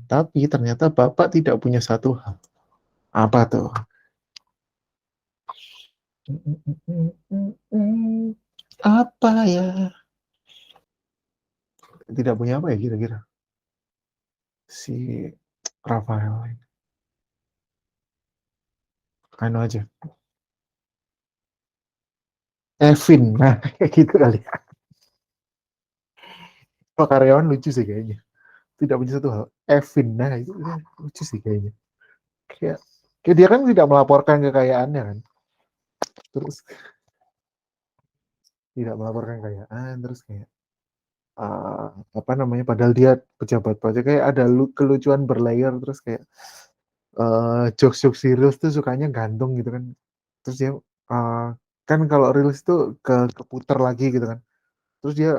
Tapi ternyata Bapak tidak punya satu hal. Apa tuh? Apa ya? Tidak punya apa ya kira-kira? Si Rafael. Anu aja. Evin. Nah, kayak gitu kali. Oh, karyawan lucu sih kayaknya. Tidak punya satu hal. Evin. Nah, itu lucu sih kayaknya. Kayak, kayak dia kan tidak melaporkan kekayaannya kan. Terus tidak melaporkan kekayaan. Terus kayak uh, apa namanya? Padahal dia pejabat pajak kayak ada kelucuan berlayar terus kayak jokes-jokes serius tuh sukanya gantung gitu kan. Terus dia uh, kan kalau rilis tuh keputar lagi gitu kan. Terus dia,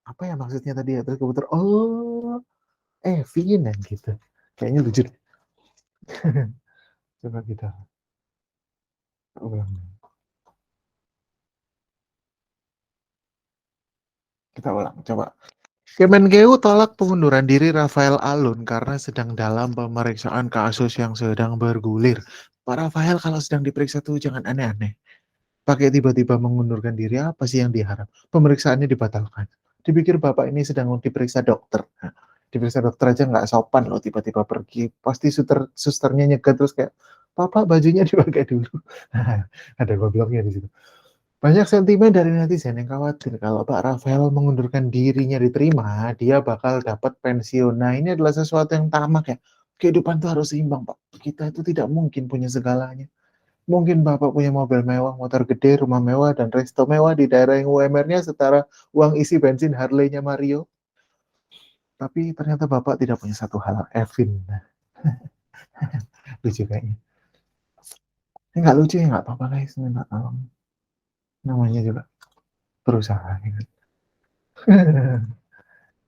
apa ya maksudnya tadi ya? Terus komputer, oh, Evin ya gitu. Kayaknya lucu deh. Coba kita ulang. Kita ulang, coba. Kemenkeu tolak pengunduran diri Rafael Alun karena sedang dalam pemeriksaan kasus yang sedang bergulir. Pak Rafael kalau sedang diperiksa tuh jangan aneh-aneh. Pakai tiba-tiba mengundurkan diri, apa sih yang diharap? Pemeriksaannya dibatalkan. Dipikir Bapak ini sedang diperiksa dokter. Nah, diperiksa dokter aja nggak sopan loh, tiba-tiba pergi. Pasti susternya nyegat terus kayak, Bapak bajunya dipakai dulu. Ada gobloknya di situ. Banyak sentimen dari netizen yang khawatir kalau Pak Rafael mengundurkan dirinya diterima, dia bakal dapat pensiun. Nah, ini adalah sesuatu yang tamak ya. Kehidupan itu harus seimbang, Pak. Kita itu tidak mungkin punya segalanya. Mungkin Bapak punya mobil mewah, motor gede, rumah mewah, dan resto mewah di daerah yang UMR-nya setara uang isi bensin Harley-nya Mario. Tapi ternyata Bapak tidak punya satu hal, Evin. Nah, lucu kayaknya. Ini nggak lucu ya, nggak apa-apa guys. Minta tolong. Namanya juga berusaha. Ya kan?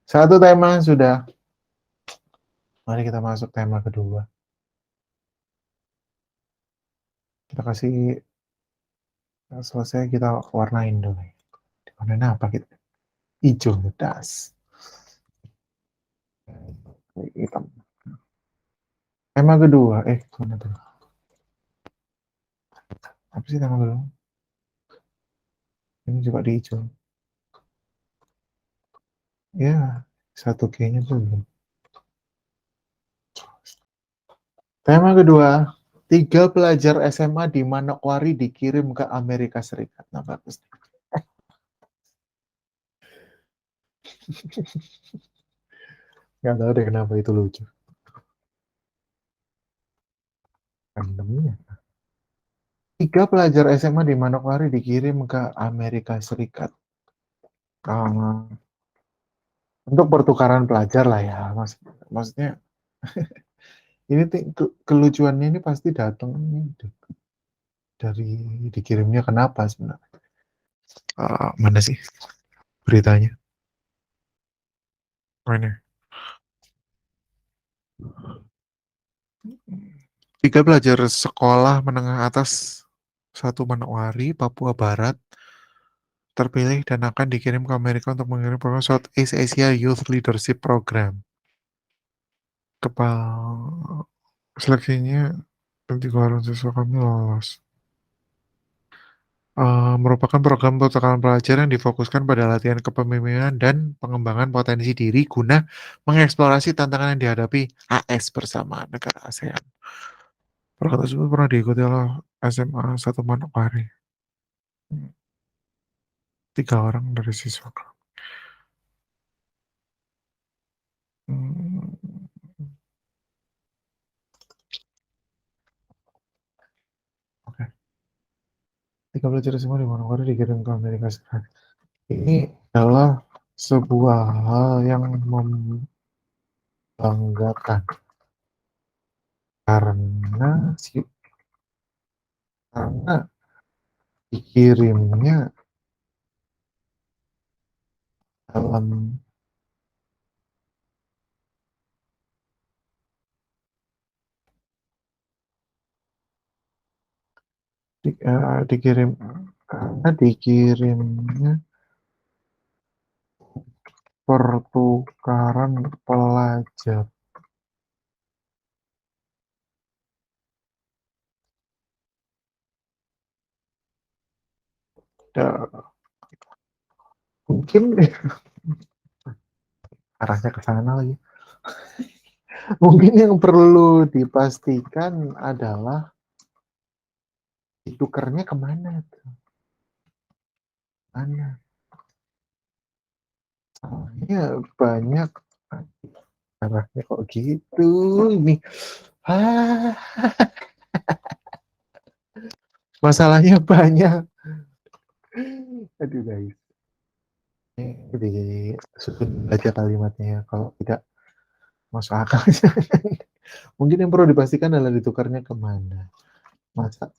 Satu tema sudah. Mari kita masuk tema kedua. Kita kasih, selesai kita warnain dulu. Warnain apa kita? Hijau, das. Hitam. Tema kedua, mana tuh? Apa sih tema kedua? Ini juga di hijau. Ya, satu G-nya belum. Tema kedua, 3 pelajar SMA di Manokwari dikirim ke Amerika Serikat. Nah, bagus. Nggak tahu deh kenapa itu lucu. Randomnya. 3 pelajar SMA di Manokwari dikirim ke Amerika Serikat. Ah, untuk pertukaran pelajar lah ya, maksudnya ini kelucuannya ini pasti datang ini dari dikirimnya kenapa sebenarnya? Mana sih beritanya? Mana? 3 pelajar sekolah menengah atas satu Manokwari, Papua Barat, terpilih dan akan dikirim ke Amerika untuk mengirim program Southeast Asia Youth Leadership Program. Kepala seleksinya 3 orang siswa kami lolos. Merupakan program pertukaran pelajar yang difokuskan pada latihan kepemimpinan dan pengembangan potensi diri guna mengeksplorasi tantangan yang dihadapi AS bersama negara ASEAN. Program tersebut pernah diikuti oleh SMA 1 Manokwari. 3 orang dari siswa. Hmm, Oke. 3 pelajar SMA di Manokwari dikirim ke Amerika Serikat. Ini adalah sebuah hal yang membanggakan karena karena dikirimnya dalam dikirim karena dikirimnya pertukaran pelajar. Ya, mungkin arahnya ke sana lagi. Mungkin yang perlu dipastikan adalah ditukarnya kemana tuh? Mana? Soalnya banyak arahnya kok gitu ini. Ah, masalahnya banyak. Aduh guys. Ini susun baca kalimatnya ya. Kalau tidak masuk akal. Mungkin yang perlu dipastikan adalah ditukarnya kemana. Masa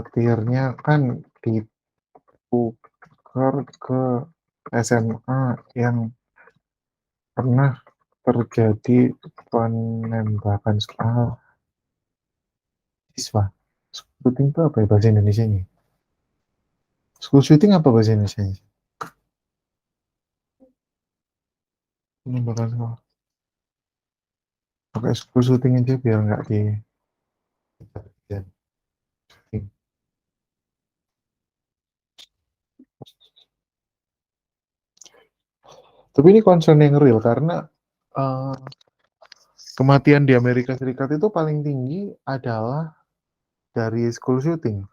khawatirnya kan ditukar ke SMA yang pernah terjadi penembakan siswa. Shooting itu apa ya bahasa Indonesianya? School shooting apa bahasa Indonesianya? Penembakan sekolah. Pakai school shooting aja biar nggak di ya. Tapi ini concern yang real karena eh, kematian di Amerika Serikat itu paling tinggi adalah dari school shooting.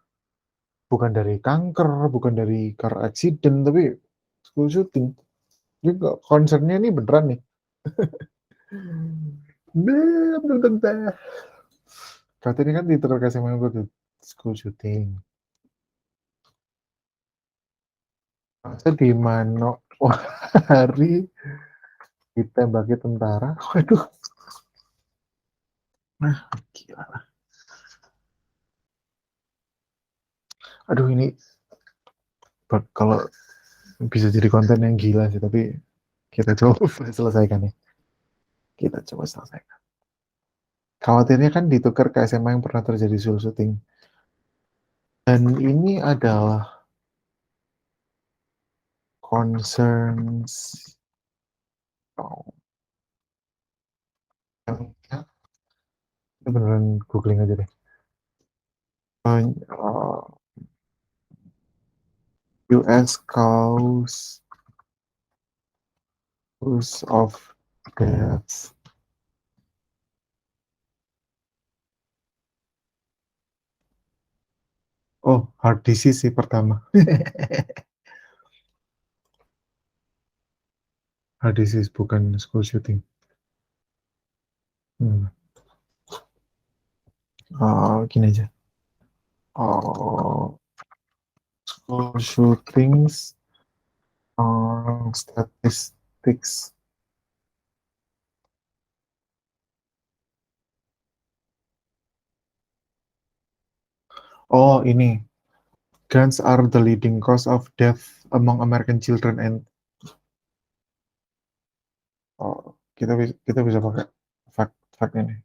Bukan dari kanker, bukan dari car accident, tapi school shooting. Juga concernnya ini beneran nih. Belum tentu. Katanya kan di terkait sama gue tuh school shooting. Masa di Manokwari ditembaki tentara? Waduh, nah gila. Aduh ini kalau bisa jadi konten yang gila sih, tapi kita coba selesaikan ya. Kita coba selesaikan. Khawatirnya kan ditukar ke SMA yang pernah terjadi school shooting. Dan ini adalah concerns oh, yang ya, beneran googling aja deh. US cause of death. Oh, heart disease sih pertama. Heart disease bukan school shooting. Hmm. Oh, gini aja. Oh, school shootings, statistics. Oh, ini. Guns are the leading cause of death among American children and oh, kita bisa pakai fact ini.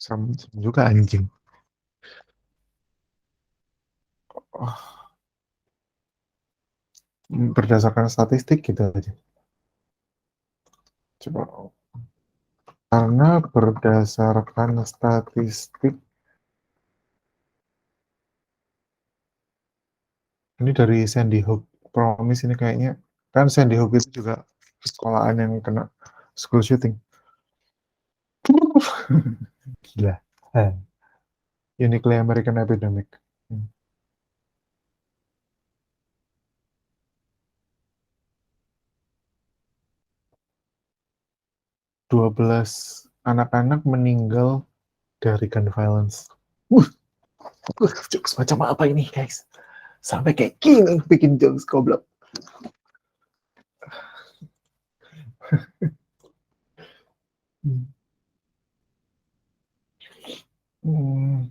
Sama juga anjing. Oh, berdasarkan statistik gitu aja. Coba. Karena berdasarkan statistik, ini dari Sandy Hook Promise ini kayaknya, kan Sandy Hook itu juga sekolahan yang kena school shooting. Gila. Eh, Uniquely American Epidemic. 12 anak-anak meninggal dari gun violence. Uh, jokes macam apa ini guys? Sampai kayak gini bikin jokes goblok. Hmm. Hmm.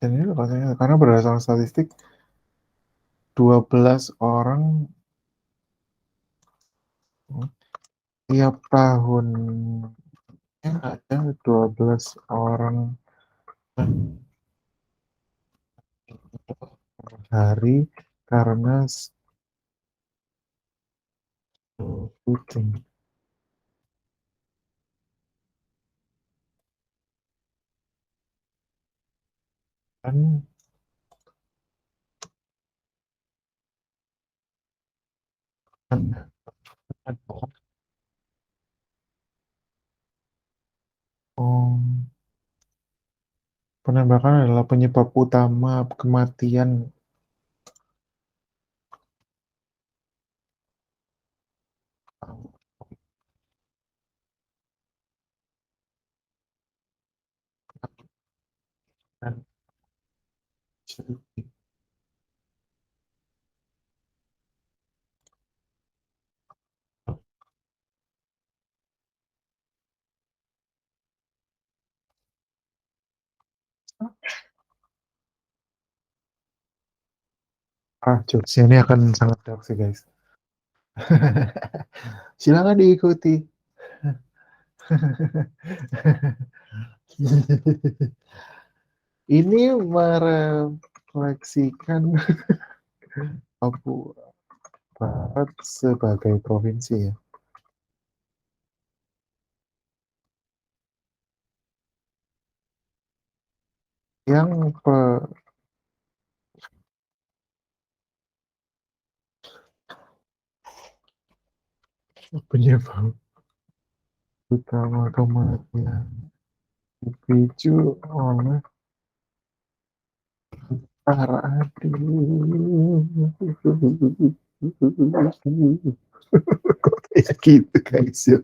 Dan ini katanya karena berdasarkan statistik 12 orang tiap tahun ada 12 orang per hari karena syuting. Kan oh, penembakan adalah penyebab utama kematian dan Jokesnya ini akan sangat dark sih guys. Silakan diikuti. Ini merefleksikan Papua Barat sebagai provinsi ya. Yang penyebab utama kematian dipicu oleh para aduh. Kok kayak gitu guys ya.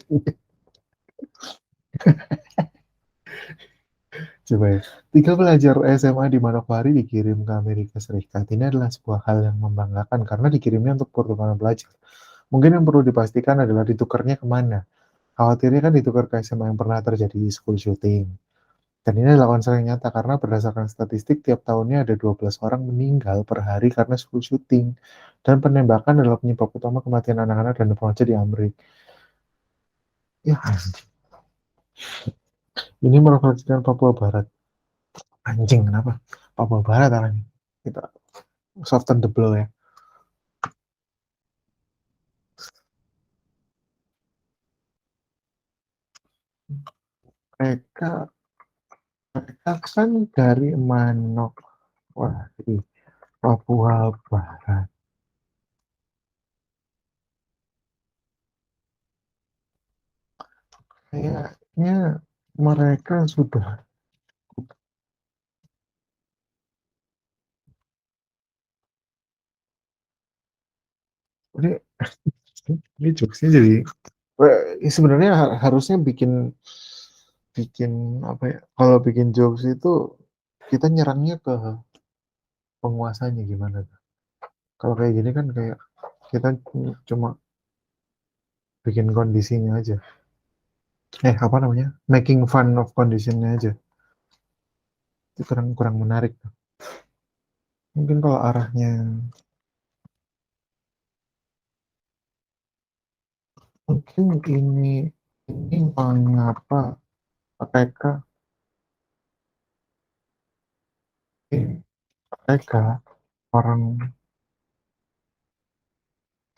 Coba ya. Tiga pelajar SMA di Manokwari dikirim ke Amerika Serikat. Ini adalah sebuah hal yang membanggakan karena dikirimnya untuk pertukaran pelajar. Mungkin yang perlu dipastikan adalah ditukarnya kemana. Khawatirnya kan ditukar ke SMA yang pernah terjadi school shooting. Dan ini adalah konser yang nyata karena berdasarkan statistik tiap tahunnya ada 12 orang meninggal per hari karena school shooting. Dan penembakan adalah penyebab utama kematian anak-anak dan remaja di Amerika. Ya, ini merefleksikan Papua Barat. Anjing, kenapa? Papua Barat apa nih? Kita soften the blow ya. Mereka, mereka kan dari Manok. Wah, di Papua Barat. Kayaknya mereka sudah. Ini, ini jokesnya jadi sebenarnya harusnya bikin bikin apa ya? Kalau bikin jokes itu kita nyerangnya ke penguasanya gimana? Kalau kayak gini kan kayak kita cuma bikin kondisinya aja. Apa namanya? Making fun of conditionnya aja. Itu kurang kurang menarik. Mungkin kalau arahnya mungkin ini mengapa mereka mereka orang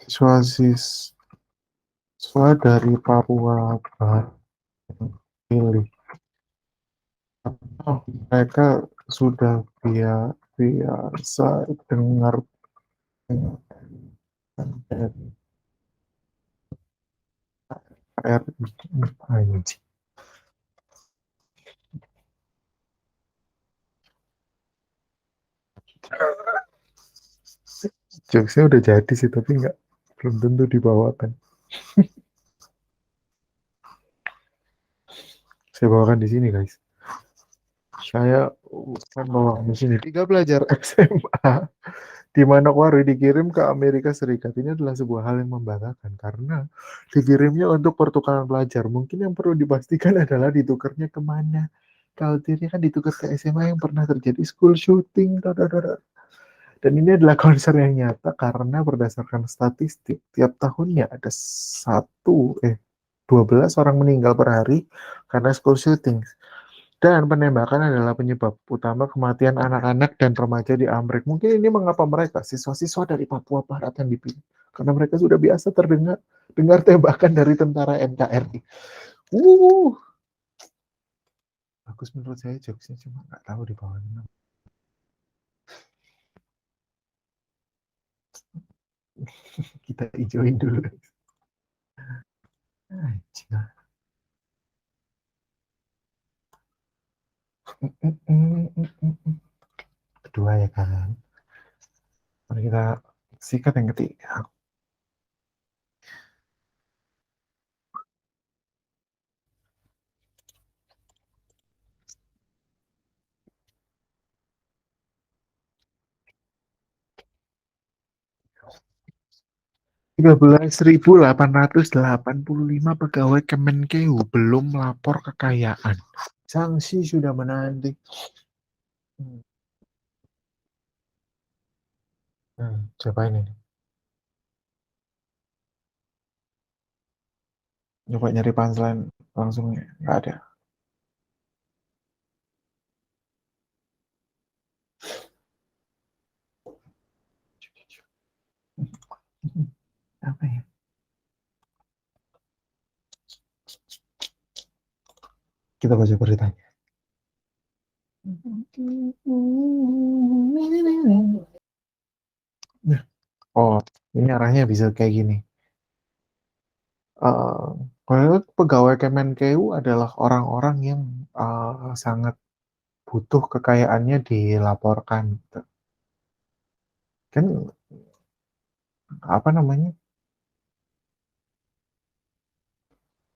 siswa dari Papua Barat yang pilih mereka sudah biasa dengar RI. Jokesnya udah jadi sih tapi nggak belum tentu dibawakan. Saya bawakan di sini guys. Saya akan bawakan di sini. Tiga pelajar SMA di Manokwari dikirim ke Amerika Serikat. Ini adalah sebuah hal yang membanggakan karena dikirimnya untuk pertukaran pelajar. Mungkin yang perlu dipastikan adalah ditukarnya kemana. Kalau diri kan ditukar ke SMA yang pernah terjadi school shooting. Dan ini adalah konser yang nyata karena berdasarkan statistik tiap tahunnya ada 12 orang meninggal per hari karena school shooting. Dan penembakan adalah penyebab utama kematian anak-anak dan remaja di Amerika. Mungkin ini mengapa mereka, siswa-siswa dari Papua Barat yang dipilih. Karena mereka sudah biasa dengar tembakan dari tentara NKRI. Bagus menurut saya jokesnya, cuma nggak tahu di bawah mana. Kita hijauin dulu. Kedua ya kan. Mari kita sikat yang ketiga. 13.885 pegawai Kemenkeu belum melapor kekayaan. Sanksi sudah menanti. Hmm. Coba ini. Coba nyari punchline langsung nggak ada. Apa ya? Kita baca beritanya. Nah, oh, ini arahnya bisa kayak gini. Eh, Kalau pegawai Kemenkeu adalah orang-orang yang sangat butuh kekayaannya dilaporkan, gitu. Kan apa namanya?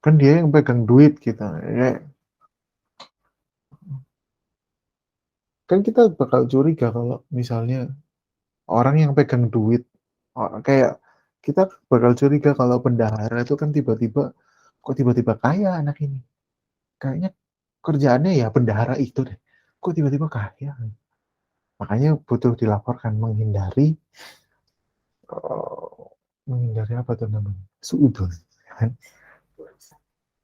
Kan dia yang pegang duit gitu. Ya, kan kita bakal curiga kalau misalnya orang yang pegang duit, kayak kita bakal curiga kalau bendahara itu kan tiba-tiba kok tiba-tiba kaya anak ini. Kayaknya kerjaannya ya bendahara itu deh. Kok tiba-tiba kaya? Makanya butuh dilaporkan eh, menghindari apa tuh namanya? Suudon. Kan?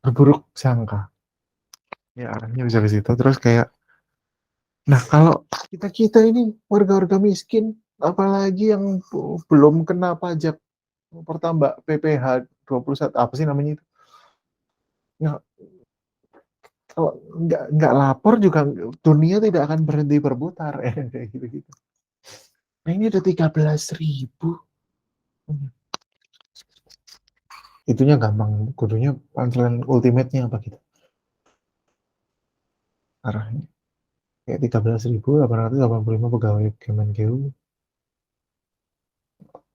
Berburuk sangka. Ya arahnya bisa ke situ. Terus kayak, nah kalau kita-kita ini warga-warga miskin, apalagi yang belum kena pajak pertambah PPh 21 apa sih namanya itu? Nggak, kalau nggak lapor juga dunia tidak akan berhenti berputar kayak gitu-gitu. Nah ini ada 13.000. Itunya gampang, kudunya punchline ultimate-nya apa gitu arahnya. Kayak 13.885 pegawai Kemenkeu.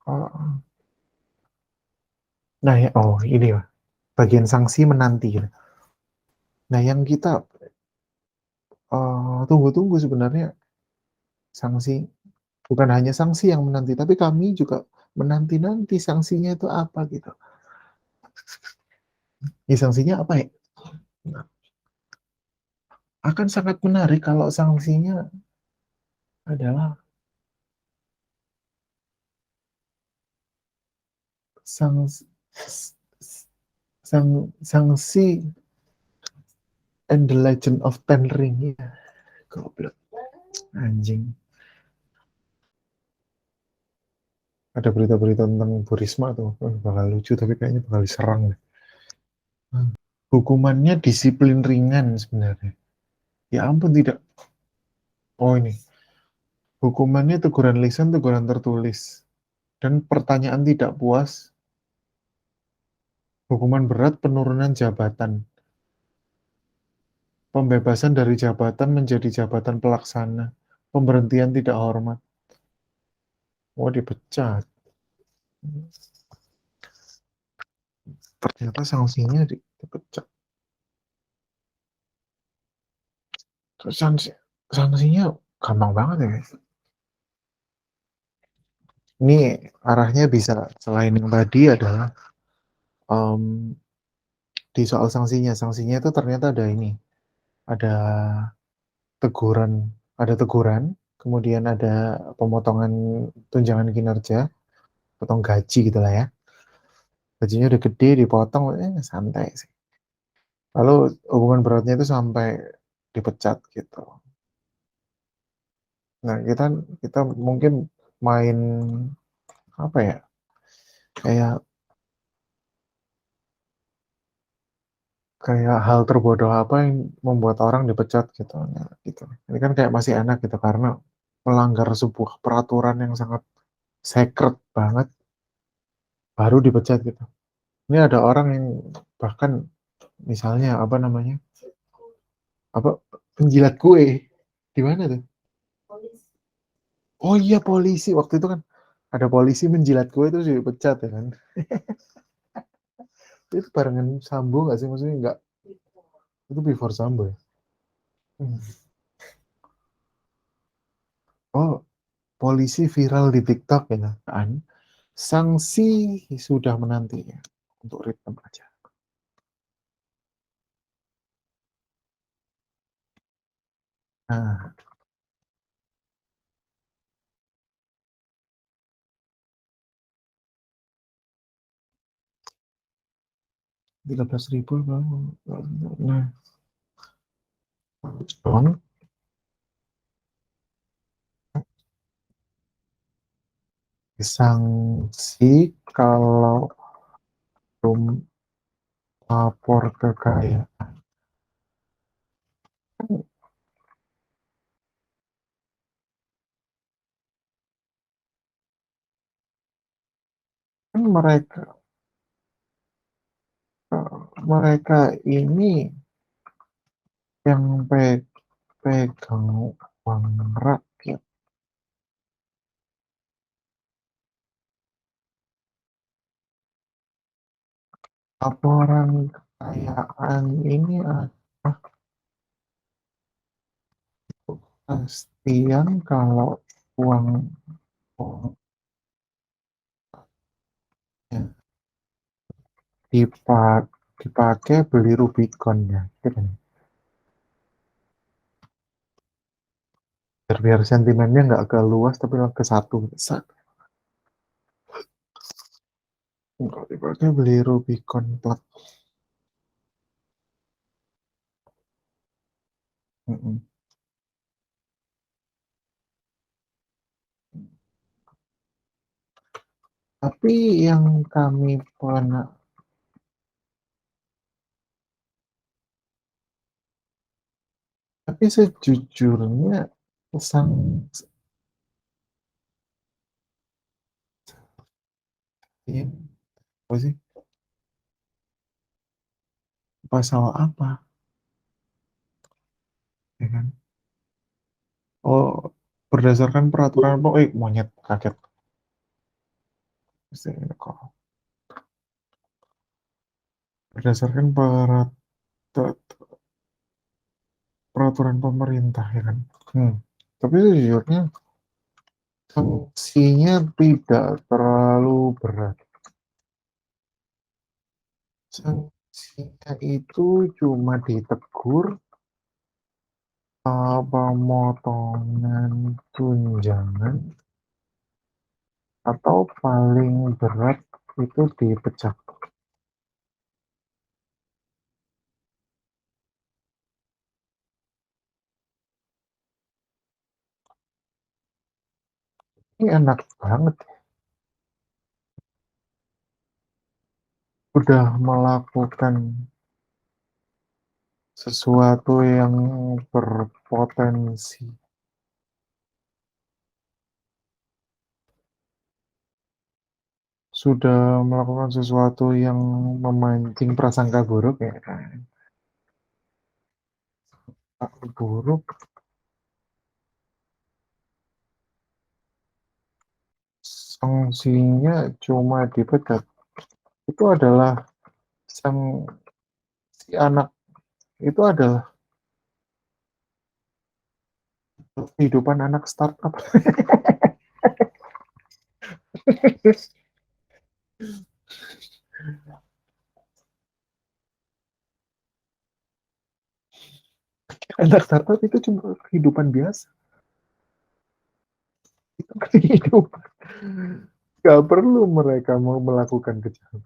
Oh, nah ya, oh ini lah, bagian sanksi menanti gitu. Nah yang kita tunggu-tunggu sebenarnya sanksi, bukan hanya sanksi yang menanti, tapi kami juga menanti-nanti sanksinya itu apa gitu. Ya sanksinya apa ya? Nah, akan sangat menarik kalau sanksinya adalah sanksi, sanksi and the Legend of Ten Ring ya. Goblok. Anjing. Ada berita-berita tentang Bu Risma tuh. Bakal lucu tapi kayaknya bakal diserang deh. Hukumannya disiplin ringan sebenarnya. Ya ampun tidak. Oh ini. Hukumannya teguran lisan, teguran tertulis. Dan pertanyaan tidak puas, hukuman berat penurunan jabatan. Pembebasan dari jabatan menjadi jabatan pelaksana. Pemberhentian tidak hormat. Oh dipecat. Ternyata sanksinya dipecat. Sanksi, sanksinya gampang banget ya guys. Ini arahnya bisa selain yang tadi adalah em, di soal sanksinya. Sanksinya itu ternyata ada ini, ada teguran, kemudian ada pemotongan tunjangan kinerja, potong gaji gitulah ya. Gajinya udah gede dipotong, santai sih. Lalu hubungan beratnya itu sampai dipecat gitu. Nah kita kita mungkin main apa ya? Kayak kayak hal terbodoh apa yang membuat orang dipecat gitu. Nah, gitu. Ini kan kayak masih enak gitu karena melanggar sebuah peraturan yang sangat sacred banget baru dipecat gitu. Ini ada orang yang bahkan misalnya apa namanya? Apa penjilat kue di mana tuh? Oh iya polisi waktu itu kan ada polisi menjilat kue itu dipecat ya kan? Itu barengan Sambo nggak sih maksudnya nggak itu before Sambo ya? Hmm. Oh polisi viral di TikTok ya kan? Sanksi sudah menanti ya untuk ritme aja. Nah, 13.000 kamu. Nah, dong, sanksi kalau belum lapor kekayaan. Kan mereka ini yang pegang uang rakyat. Laporan kekayaan ini adalah pastian kalau uang uangnya dipakai beli Rubicon ya, gitu kan. Biar sentimennya nggak ke luas tapi ke satu. Kalau dipakai beli Rubicon plat. Mm-mm. Tapi yang kami pernah, tapi sejujurnya sang ini apa sih, pasal apa, ya kan? Oh, berdasarkan peraturan apa? Monyet kaget. Kok berdasarkan peraturan pemerintah ya kan? Hmm. Tapi sejujurnya sanksinya tidak terlalu berat. Sanksinya itu cuma ditegur, pemotongan tunjangan, atau paling berat itu dipecat. Ini enak banget. Udah melakukan sesuatu yang berpotensi, sudah melakukan sesuatu yang memancing prasangka buruk ya kan. Prasangka buruk, sanksinya cuma dipecat. Itu adalah sang si anak itu adalah kehidupan anak startup. Anak startup itu cuma kehidupan biasa. Itu kehidupan. Gak perlu mereka mau melakukan kejahatan.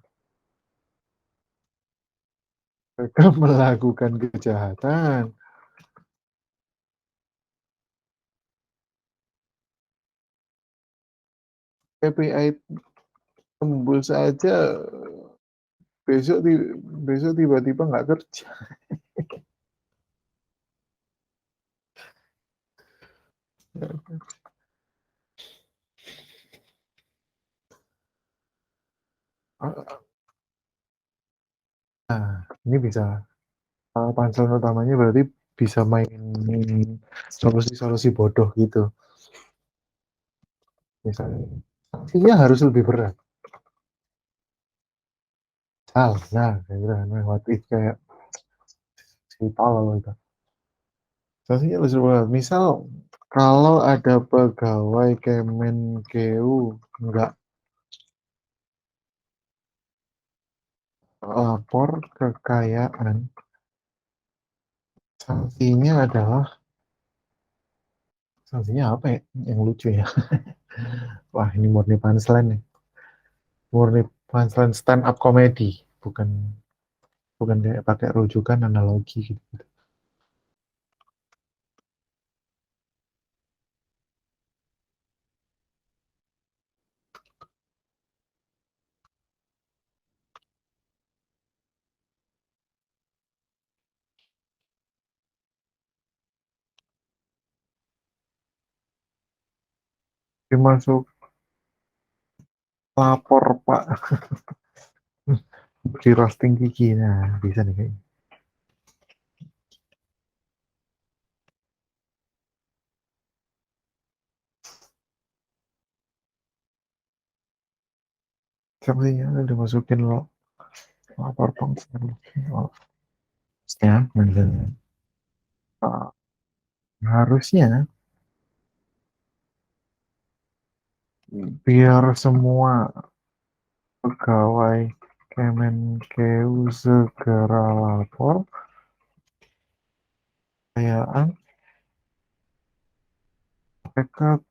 Mereka melakukan kejahatan. KPI tembus saja, besok besok tiba-tiba nggak kerja. Nah, ini bisa, pansel utamanya berarti bisa main solusi-solusi bodoh gitu. Misalnya, sanksinya harus lebih berat. Nah, kayak gitu kan, what if kayak si tolol itu. Sanksinya harus lebih berat. Misal, kalau ada pegawai Kemenkeu nggak lapor kekayaan, sanksinya adalah, sanksinya apa ya yang lucu ya? Wah, ini murni punchline nih. Murni punchline stand up comedy, bukan bukan kayak pakai rujukan analogi gitu. Dimasuk lapor Pak di roasting gigi, nah bisa nih kayaknya. Sanksinya dimasukin lo lapor Pak. Oh, ya, bener. Ah, harusnya biar semua pegawai Kemenkeu segera lapor, kekayaan mereka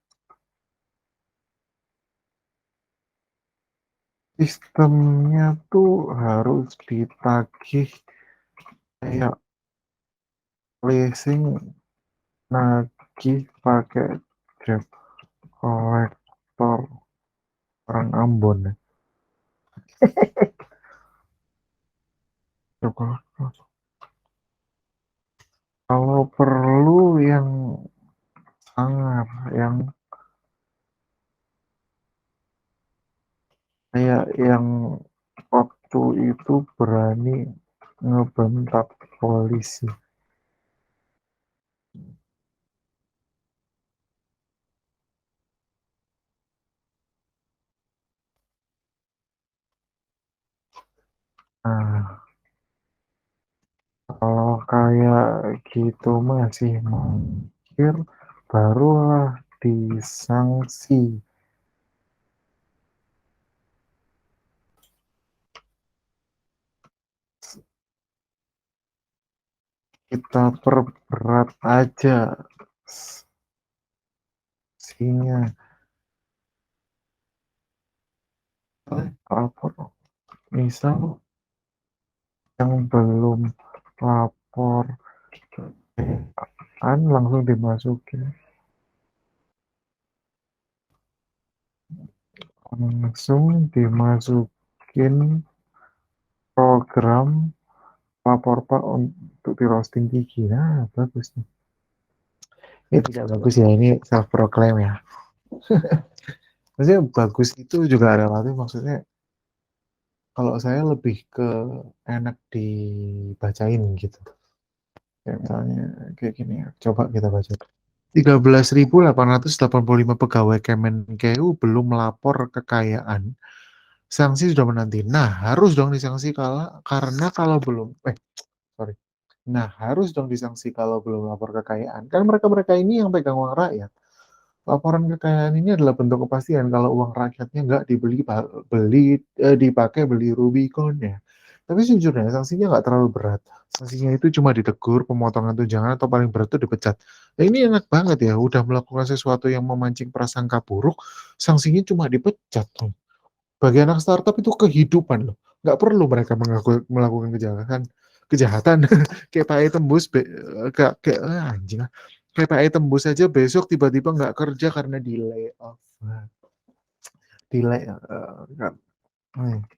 sistemnya tuh harus ditagih kayak leasing, nagih pakai debt collector orang Ambon ya. Debt collector. Kalau perlu yang sangar, yang kayak yang waktu itu berani ngebentak polisi. Nah, kalau kayak gitu masih mungkin barulah disanksi. Kita perberat aja sanksinya. Lapor, misal yang belum lapor kan langsung dimasukin, langsung dimasukin program lapor Pak untuk di roasting gigi. Nah, bagus nih. Ini tidak bagus ya, ini self proclaim ya. Maksudnya bagus itu juga relatif, maksudnya kalau saya lebih ke enak dibacain gitu. Kayak misalnya kayak gini ya, coba kita baca. 13.885 pegawai Kemenkeu belum melapor kekayaan. Sanksi sudah menanti. Nah, harus dong disanksi karena kalau belum, sorry. Nah, harus dong disanksi kalau belum lapor kekayaan. Kan mereka-mereka ini yang pegang uang rakyat. Laporan kekayaan ini adalah bentuk kepastian kalau uang rakyatnya nggak dipakai beli Rubicon ya. Tapi sejujurnya sanksinya nggak terlalu berat. Sanksinya itu cuma ditegur, pemotongan tunjangan atau paling berat itu dipecat. Nah, ini enak banget ya, udah melakukan sesuatu yang memancing prasangka buruk, sanksinya cuma dipecat. Bagi anak startup itu kehidupan loh. Nggak perlu mereka melakukan kejahatan. Kejahatan kayak Pak E tembus kayak anjing lah. Kayak Pak E tembus aja besok tiba-tiba nggak kerja karena delay off. Nah, delay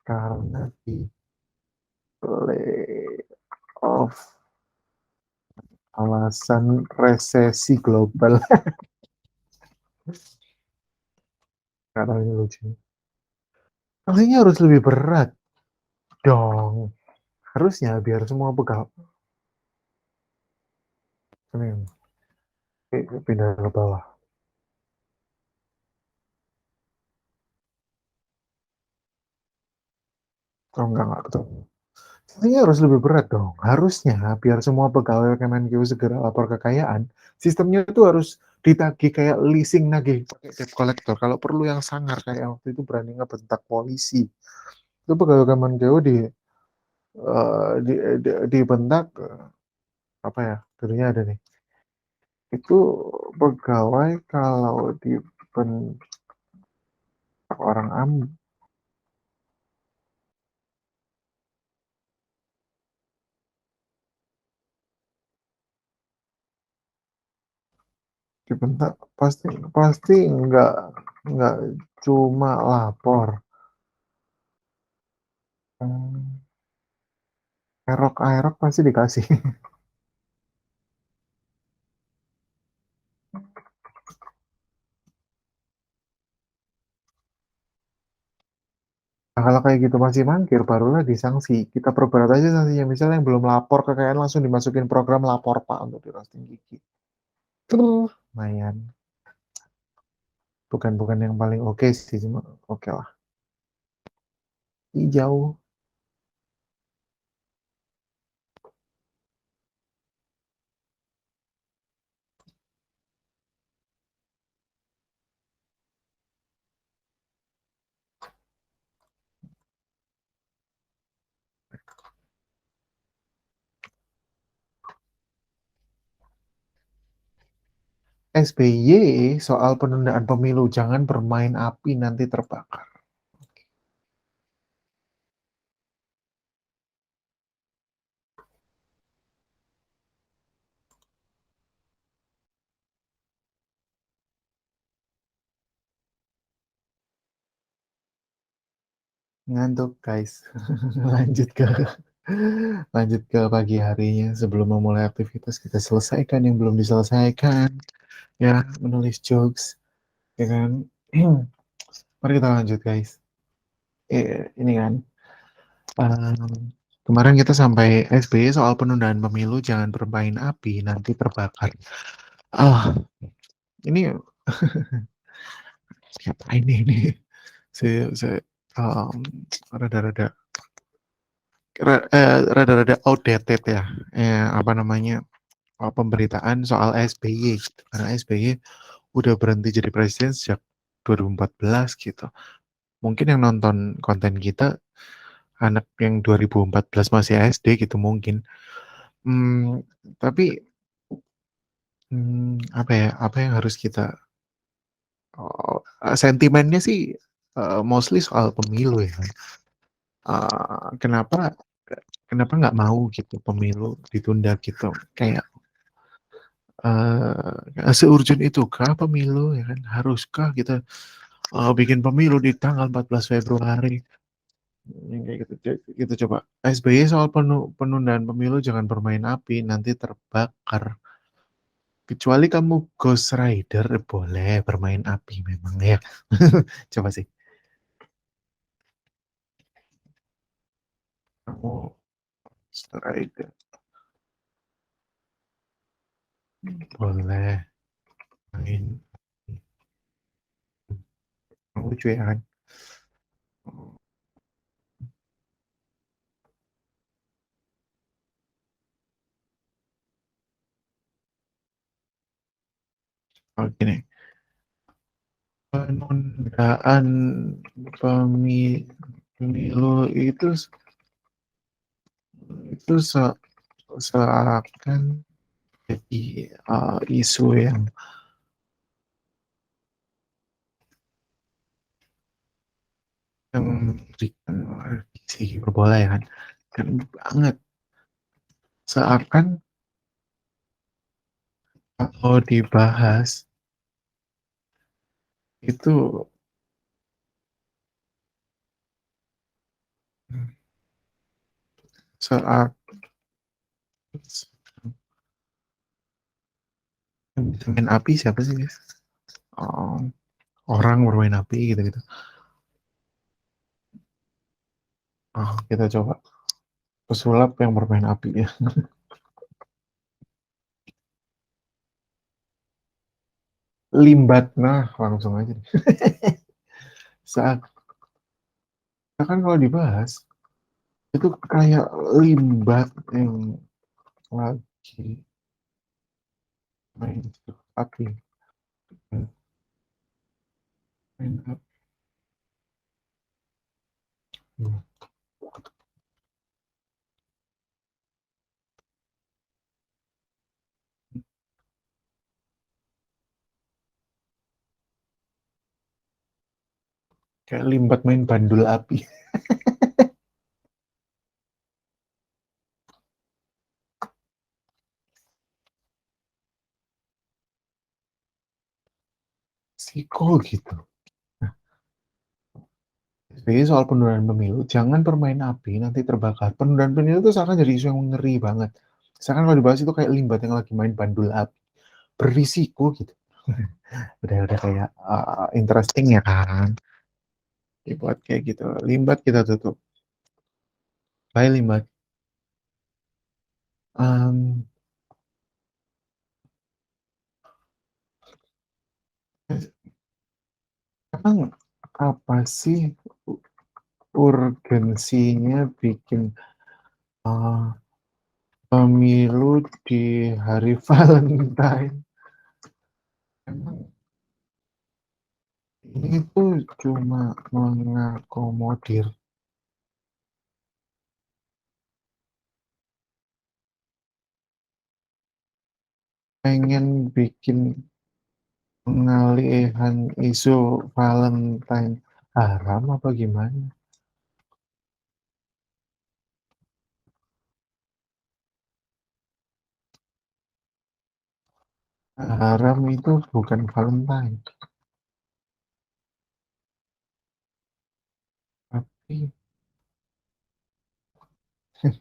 karena delay off alasan resesi global. Karena ini lucu. Sanksinya harus lebih berat dong. Harusnya biar semua pegawai ini pindah ke bawah. Oh, enggak betul. Ini harus lebih berat dong. Harusnya biar semua pegawai Kemenkeu segera lapor kekayaan, sistemnya itu harus ditagih kayak leasing nagih pakai debt collector. Kalau perlu yang sangar kayak waktu itu berani ngebentak polisi. Itu pegawai Kemenkeu dibentak apa ya? Dulunya ada nih. Itu pegawai kalau dibentak orang am dibentak pasti pasti nggak cuma lapor. Hmm, Aerok pasti dikasih. Nah, kalau kayak gitu masih mangkir, barulah disanksi. Kita perberat aja sanksinya. Misalnya yang belum lapor ke KKN langsung dimasukin program lapor Pak untuk di roasting gigi. Lumayan. Bukan bukan yang paling oke sih, cuma oke lah. Hijau. SBY soal penundaan pemilu, jangan bermain api nanti terbakar. Ngantuk guys. Lanjut ke lanjut ke pagi harinya sebelum memulai aktivitas kita selesaikan yang belum diselesaikan ya, menulis jokes ya kan. Mari kita lanjut guys. Ini kan kemarin kita sampai SBY soal penundaan pemilu jangan bermain api nanti terbakar. Ah, ini siapa ini saya um, rada-rada rada-rada outdated ya, apa namanya, pemberitaan soal SBY gitu. Karena SBY udah berhenti jadi presiden sejak 2014 gitu. Mungkin yang nonton konten kita anak yang 2014 masih SD gitu mungkin. Hmm, tapi apa ya? Apa yang harus kita sentimennya sih mostly soal pemilu ya. Kenapa kenapa nggak mau gitu pemilu ditunda gitu? Kayak seurgent itukah pemilu ya kan? Haruskah kita bikin pemilu di tanggal 14 Februari? Yang kayak gitu, gitu coba. SBY soal penundaan pemilu jangan bermain api, nanti terbakar. Kecuali kamu Ghost Rider, boleh bermain api memang ya. Coba sih. Kamu Ghost Rider, boleh main. Lucu ya kan? Oke nih. Penundaan pemilu itu seakan jadi isu yang memberikan sih berbola ya kan, kan banget seakan kalau dibahas itu saat main api siapa sih guys? Oh, orang bermain api gitu gitu. Oh, kita coba pesulap yang bermain api ya. Limbat, nah langsung aja deh. Saat kan kalau dibahas itu kayak limbat yang lagi main api. Main api. Kayak limbat main bandul api. Resiko gitu. Nah, SBY soal penundaan pemilu, jangan bermain api nanti terbakar. Penundaan pemilu itu seakan jadi isu yang ngeri banget. Seakan kalau dibahas itu kayak limbat yang lagi main bandul api. Berisiko gitu. Udah kayak interesting ya kan. Dibuat kayak gitu. Limbat kita tutup. Bye limbat. Um, Emang apa sih urgensinya bikin uh, pemilu di hari Valentine? Emang ini tuh cuma mengakomodir, pengen bikin pengalihan isu Valentine haram apa gimana? Haram itu bukan Valentine, tapi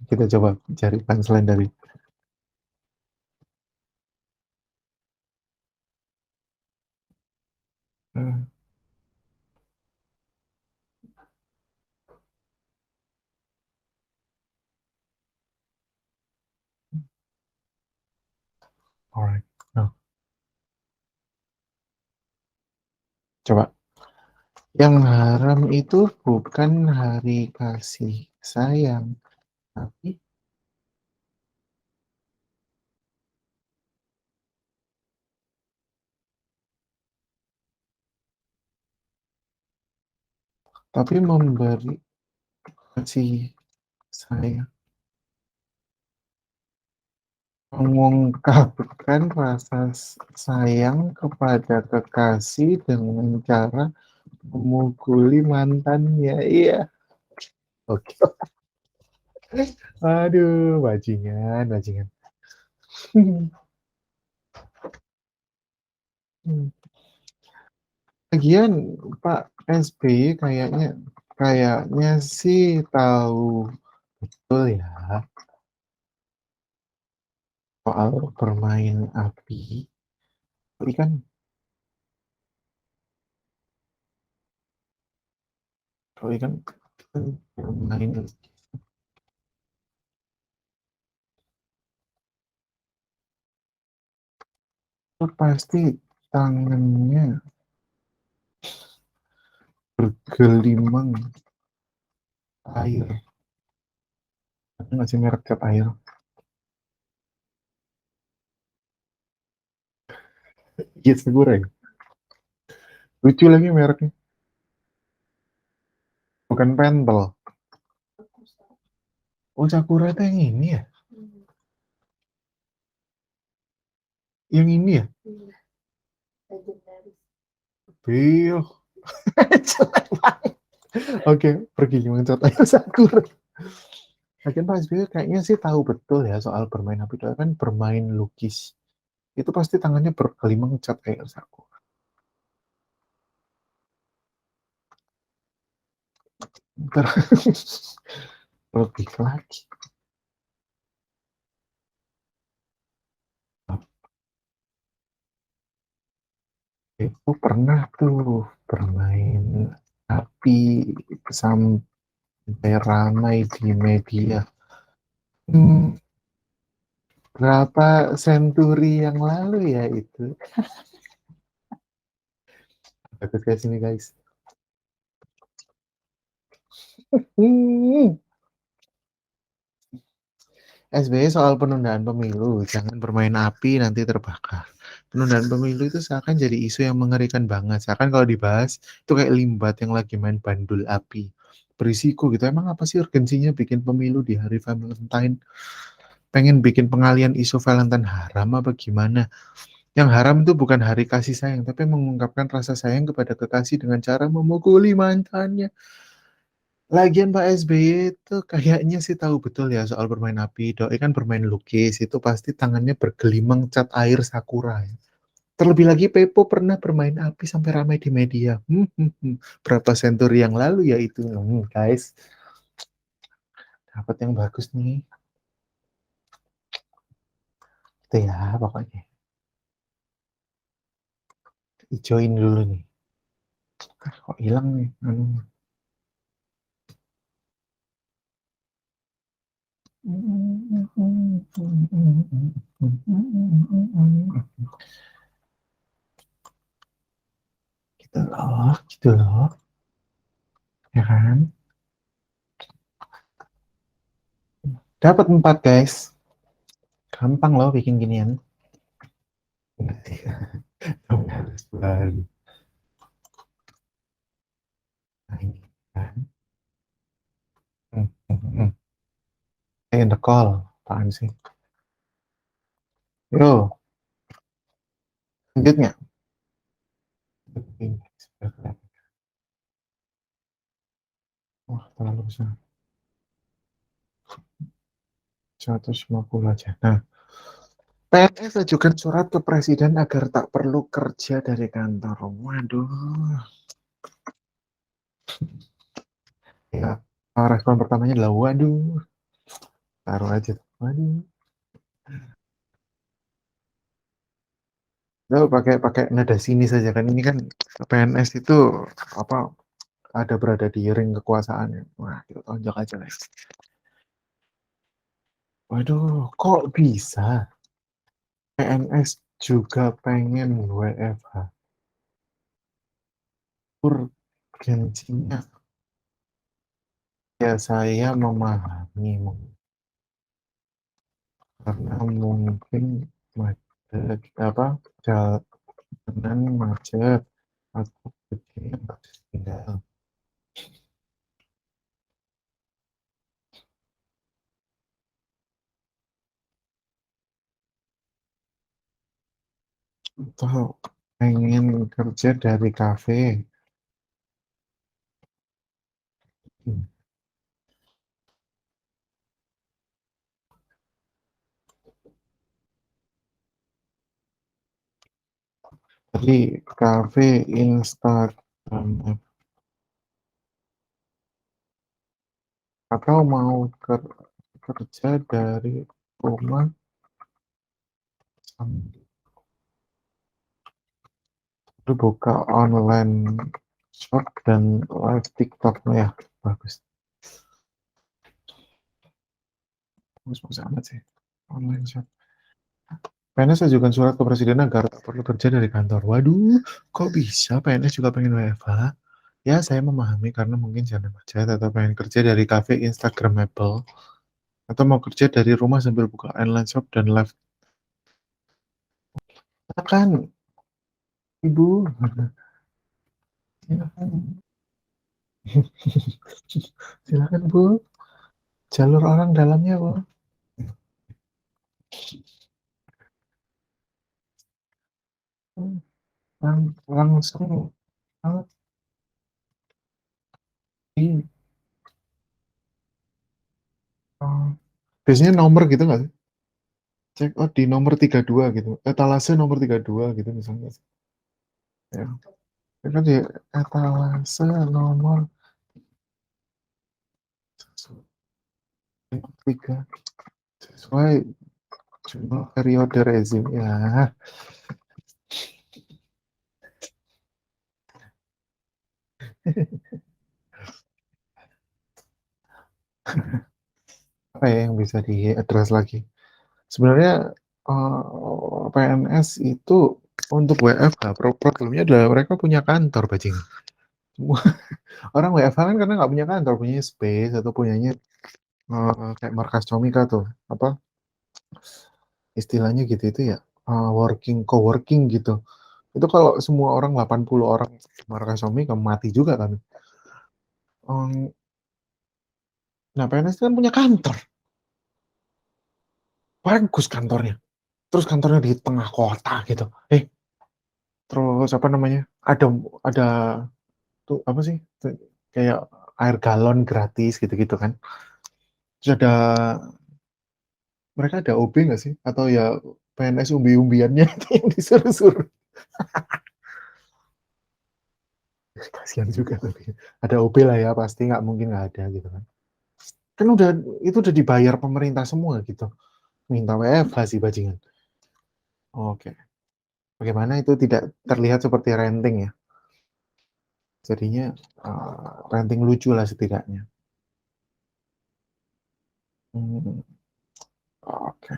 kita coba cari punchline dari uh, alright. Nah, coba. Yang haram itu bukan hari kasih sayang, tapi memberi kasih sayang, mengungkapkan rasa sayang kepada kekasih dengan cara memukuli mantannya. Iya, oke. Aduh, bajingan, bajingan. Lagian Pak SBY kayaknya kayaknya sih tahu betul ya soal bermain api. Tapi kan kalau bermain itu pasti tangannya bergelimang air. Ada nggak sih merek cat air? Iya, Sakura ya. Lucu lagi mereknya. Bukan Pentel. Oh, Sakura itu yang ini ya? Yang ini ya? Bio. Jelek banget. Oke, pergi gimana cat air Sakura. Lagian Pak SBY kayaknya sih tahu betul ya soal bermain api. Dia kan bermain lukis. Itu pasti tangannya bergelimang cat air Sakura. Terus lebih lagi. Itu pernah tuh bermain api sampai ramai di media. Hmm, berapa senturi yang lalu ya itu? Bagus guys ini guys. Hmm. SBY soal penundaan pemilu, jangan bermain api nanti terbakar. Penundaan pemilu itu seakan jadi isu yang mengerikan banget. Seakan kalau dibahas itu kayak limbat yang lagi main bandul api. Berisiko gitu. Emang apa sih urgensinya bikin pemilu di hari Valentine? Pengen bikin pengalian isu Valentine haram apa gimana? Yang haram itu bukan hari kasih sayang, tapi mengungkapkan rasa sayang kepada kekasih dengan cara memukuli mantannya. Lagian Pak SBY itu kayaknya sih tahu betul ya soal bermain api. Doi kan bermain lukis, itu pasti tangannya bergelimang cat air sakura ya. Terlebih lagi Pepo pernah bermain api sampai ramai di media. Berapa senturi yang lalu ya itu, guys. Dapat yang bagus nih. Itu ya pokoknya. Ijoin dulu nih. Kok hilang nih? Gitu loh, gitu loh. Ya kan? Dapat 4 guys. Gampang loh bikin ginian. Harus baru. Nah, ini kan. In the call. Apaan sih? Yo, lanjut nggak? Wah, terlalu besar. 150 aja. Nah, PNS ajukan surat ke Presiden agar tak perlu kerja dari kantor. Waduh. Ya, respon pertamanya adalah waduh. Taruh aja. Waduh. Lalu pakai pakai nada sini saja kan, ini kan PNS itu apa, ada berada di ring kekuasaan. Wah, kita tonjok aja guys. Waduh, kok bisa PNS juga pengen WFH? Urgensinya ya saya memahami, karena mungkin macet apa, jalanan macet atau gedenya harus tinggal. Atau pengen kerja dari kafe. Jadi kafe Instagram atau mau kerja dari rumah sambil buka online shop dan live TikTok. Ya bagus, bagus amat sih online shop. PNS ajukan surat ke presiden agar tak perlu kerja dari kantor. Waduh, kok bisa PNS juga pengen WFH? Ya, saya memahami karena mungkin jangan macet atau pengen kerja dari cafe Instagramable atau mau kerja dari rumah sambil buka online shop dan live. Silakan, Ibu. Silakan. Silakan, Bu. Jalur orang dalamnya, Bu. Langsung di uh, biasanya nomor gitu nggak sih? Check out di nomor 32 gitu. Etalase nomor 32 gitu misalnya. Ya. Ya kan di etalase nomor 3 sesuai jumlah periode rezim ya. Apa ya yang bisa diadres lagi? Sebenarnya PNS itu untuk WFH, problemnya adalah mereka punya kantor, bajing. Semua orang WFH kan karena nggak punya kantor, punya space atau punyanya kayak markas Comika tuh, apa istilahnya gitu itu ya, coworking gitu. Itu kalau semua orang 80 orang markas Comika mati juga kan. Nah, PNS kan punya kantor, bagus kantornya. Terus kantornya di tengah kota gitu. Terus apa namanya? Ada tuh apa sih? Kayak air galon gratis gitu-gitu kan. Terus mereka ada OB nggak sih? Atau ya PNS umbi-umbiannya itu yang disuruh-suruh. Kasihan juga tapi. Ada OB lah ya pasti, nggak mungkin nggak ada gitu kan. Kan udah itu udah dibayar pemerintah semua gitu. Minta WFH sih bajingan. Oke. Bagaimana itu tidak terlihat seperti renting ya. Jadinya renting lucu lah setidaknya. Hmm, oke.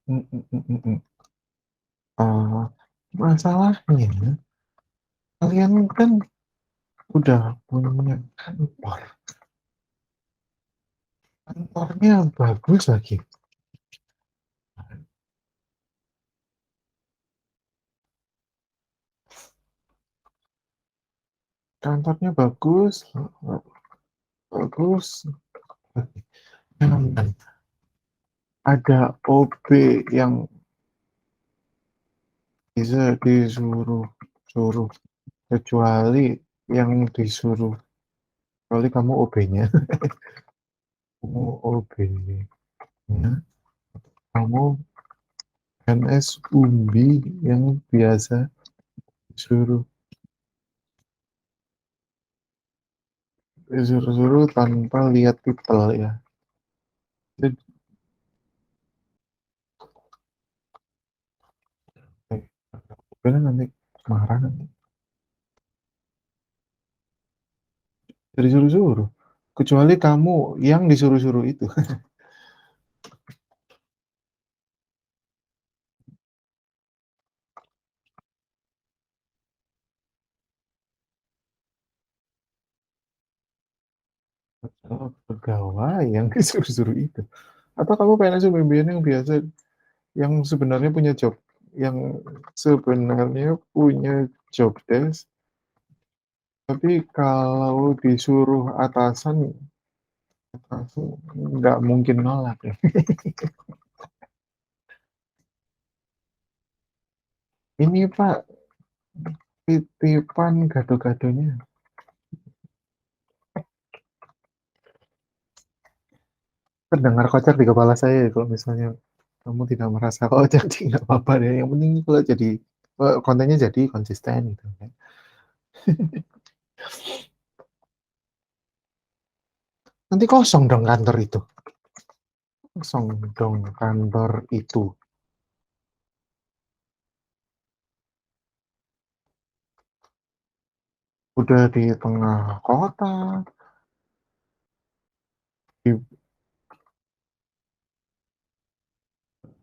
Hmm, hmm, hmm, hmm, hmm. Ah, masalahnya kalian kan udah punya kantor. Kantornya bagus lagi. Kantornya bagus, bagus. Hmm, ada OB yang bisa disuruh suruh kecuali yang disuruh kecuali kamu OB-nya. Kamu OB-nya. Kamu NS Umbi yang biasa disuruh disuruh-suruh tanpa lihat titel ya. Jadi kan nanti marah nanti. Jadi suruh-suruh. Kecuali kamu yang disuruh-suruh itu. Oh, pegawai yang disuruh-suruh itu. Atau kamu PNS UMB yang biasa, yang sebenarnya punya job, yang sebenarnya punya job desk, tapi kalau disuruh atasan nggak mungkin nolak ya. Ini Pak, titipan gado-gadonya. Terdengar kocak di kepala saya ya, kalau misalnya kamu tidak merasa kocak, sih nggak apa-apa deh. Yang penting kalau jadi kontennya jadi konsisten gitu kan. Nanti kosong dong kantor itu. Kosong dong kantor itu. Udah di tengah kota, di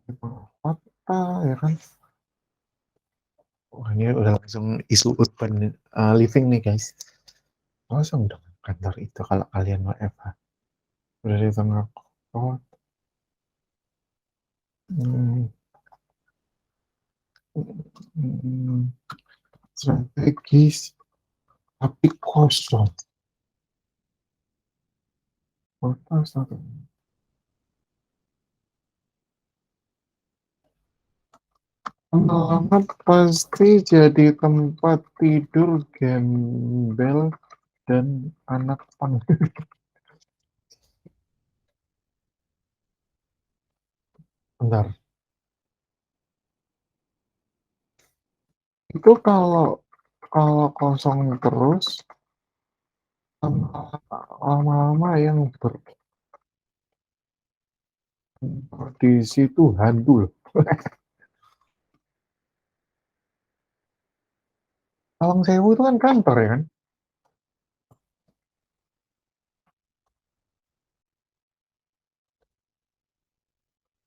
tengah kota ya kan. Wah, ini udah langsung isu urban living nih guys. Kosong dong kantor itu kalau kalian mau WFH. Udah di tengah kota. Hmm, hmm, strategis tapi kosong. Kota satu. Lama pasti jadi tempat tidur gembel dan anak pang. Bentar. Itu kalau kalau kosong terus lama-lama yang di situ hantu loh. Lawang Sewu itu kan kantor ya kan?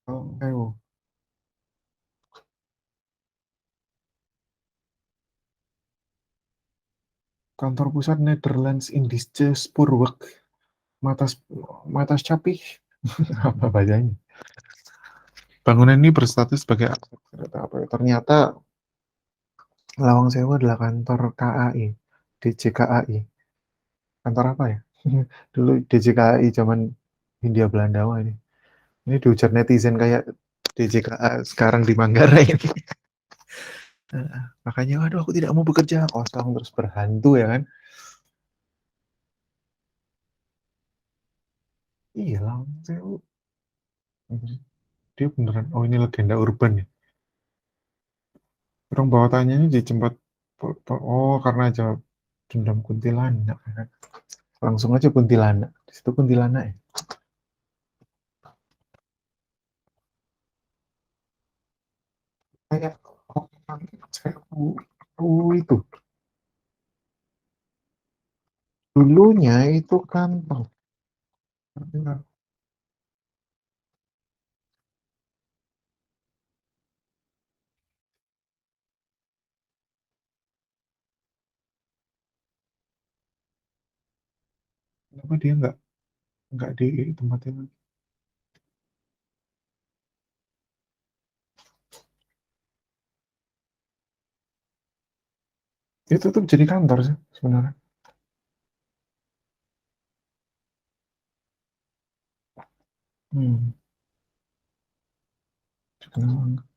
Lawang Sewu. Kantor pusat Netherlands Indische Spoorweg. Matas Matas Capih. Apa bacanya? Bangunan ini berstatus sebagai aset kereta api. Ternyata Lawang Sewu adalah kantor KAI, DJKAI. Kantor apa ya? Dulu DJKAI zaman Hindia Belanda mah ini. Ini dihujat netizen kayak DJKA sekarang di Manggarai. Makanya, aduh aku tidak mau bekerja, kosong terus berhantu ya kan? Iya, Lawang Sewu. Dia beneran, oh ini legenda urban ya. Orang bawa tanyanya di tempat, oh karena aja dendam kuntilanak, kan. Langsung aja kuntilanak. Di situ kuntilanak ya. Kayak orang saya itu dulunya itu kantong. Kenapa dia nggak di tempat itu? Itu tuh jadi kantor sih sebenarnya. Hmm. Kenapa?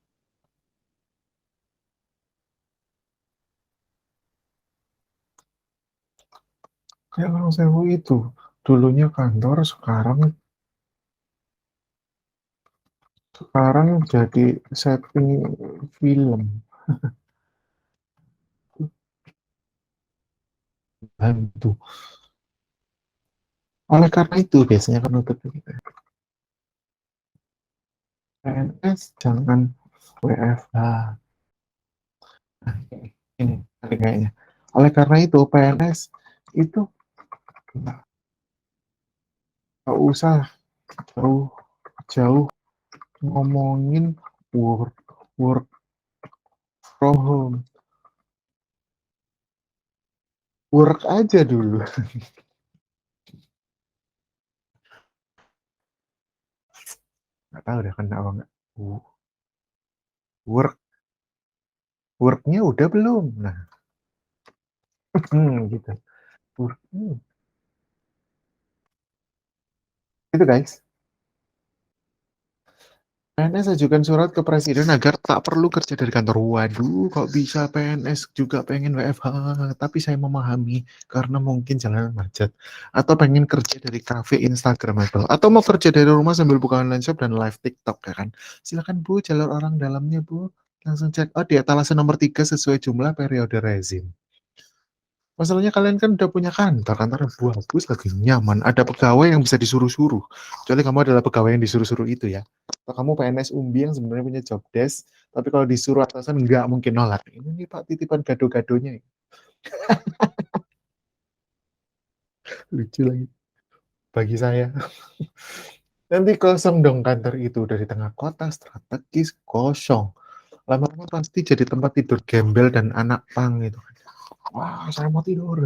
Kayak Lawang Sewu itu dulunya kantor, sekarang jadi setting film. Bantu. Oleh karena itu biasanya penutup gitu. PNS jangan WFH. Nah, ini kayaknya. Oleh karena itu PNS itu nggak usah jauh jauh ngomongin work work from home, work aja dulu. Nggak tahu deh kena apa nggak. Work worknya udah belum? Nah, gitu. Work, itu guys. PNS ajukan surat ke presiden agar tak perlu kerja dari kantor. Waduh, kok bisa PNS juga pengen WFH? Tapi saya memahami karena mungkin jalanan macet atau pengen kerja dari kafe Instagramable atau mau kerja dari rumah sambil buka online shop dan live TikTok ya kan. Silakan Bu, jalur orang dalamnya Bu. Langsung cek. Oh, di etalase nomor 3 sesuai jumlah periode rezim. Masalahnya kalian kan udah punya kantor, kantornya bagus lagi nyaman. Ada pegawai yang bisa disuruh-suruh. Kecuali kamu adalah pegawai yang disuruh-suruh itu ya. Atau kamu PNS umbi yang sebenarnya punya job desk, tapi kalau disuruh atasan nggak mungkin nolak. Ini nih Pak titipan gado-gadonya. Lucu lagi bagi saya. Nanti kosong dong kantor itu dari tengah kota, strategis, kosong. Lama-lama pasti jadi tempat tidur gembel dan anak pang itu. Wah, saya mau tidur.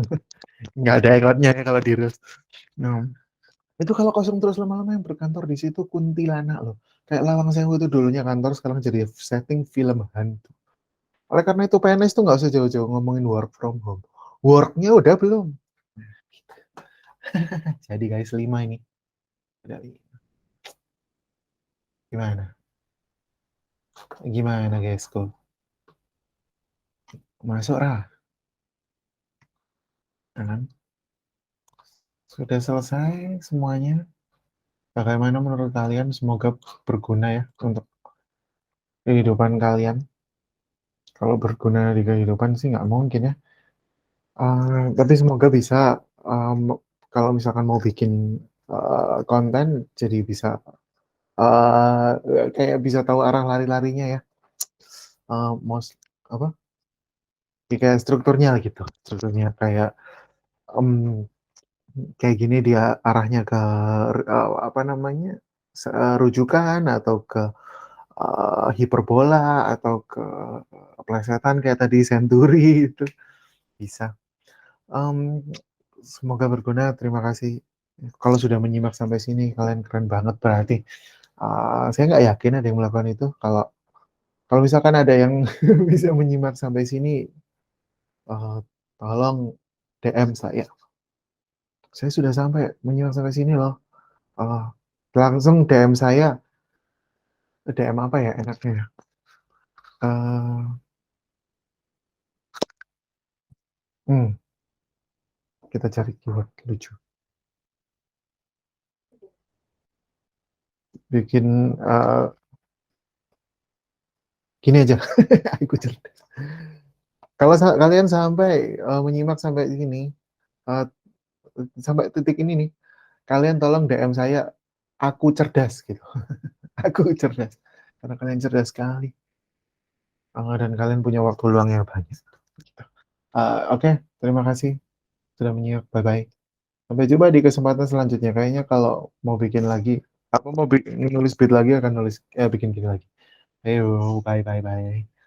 Nggak ada ekotnya ya kalau di Reels. Nah, itu kalau kosong terus lama-lama yang berkantor di situ kuntilanak loh. Kayak Lawang Sewu itu dulunya kantor sekarang jadi setting film hantu. Oleh karena itu PNS tuh nggak usah jauh-jauh ngomongin work from home. Worknya udah belum? Jadi guys 5 ini. Udah gimana? Gimana guys kok? Masuk lah. Kan? Sudah selesai semuanya. Bagaimana menurut kalian? Semoga berguna ya untuk kehidupan kalian. Kalau berguna di kehidupan sih nggak mungkin ya. Tapi semoga bisa, kalau misalkan mau bikin konten jadi bisa, kayak bisa tahu arah lari-larinya ya. Most apa? Ya, kayak strukturnya gitu. Strukturnya kayak em, kayak gini dia arahnya ke apa namanya? Rujukan atau ke hiperbola atau ke plesetan kayak tadi senturi itu bisa. Mmm, Semoga berguna, terima kasih. Kalau sudah menyimak sampai sini, kalian keren banget berarti. Saya nggak yakin ada yang melakukan itu. Kalau kalau misalkan ada yang bisa menyimak sampai sini, eee, tolong DM saya. Saya sudah sampai menyimak sampai sini loh. Eee, Langsung DM saya, DM apa ya enaknya ya? Eee, hmm, kita cari keyword lucu. Bikin, Gini aja, aku cerdas. Kalau kalian sampai menyimak sampai sini, uh, sampai titik ini nih, kalian tolong DM saya, aku cerdas gitu. Aku cerdas. Karena kalian cerdas sekali. Dan kalian punya waktu luang yang banyak. Gitu. Oke, terima kasih sudah menyimak. Bye-bye. Sampai jumpa di kesempatan selanjutnya. Kayaknya kalau mau bikin lagi, aku mau nulis beat lagi akan bikin gini lagi. Ayo, bye bye bye.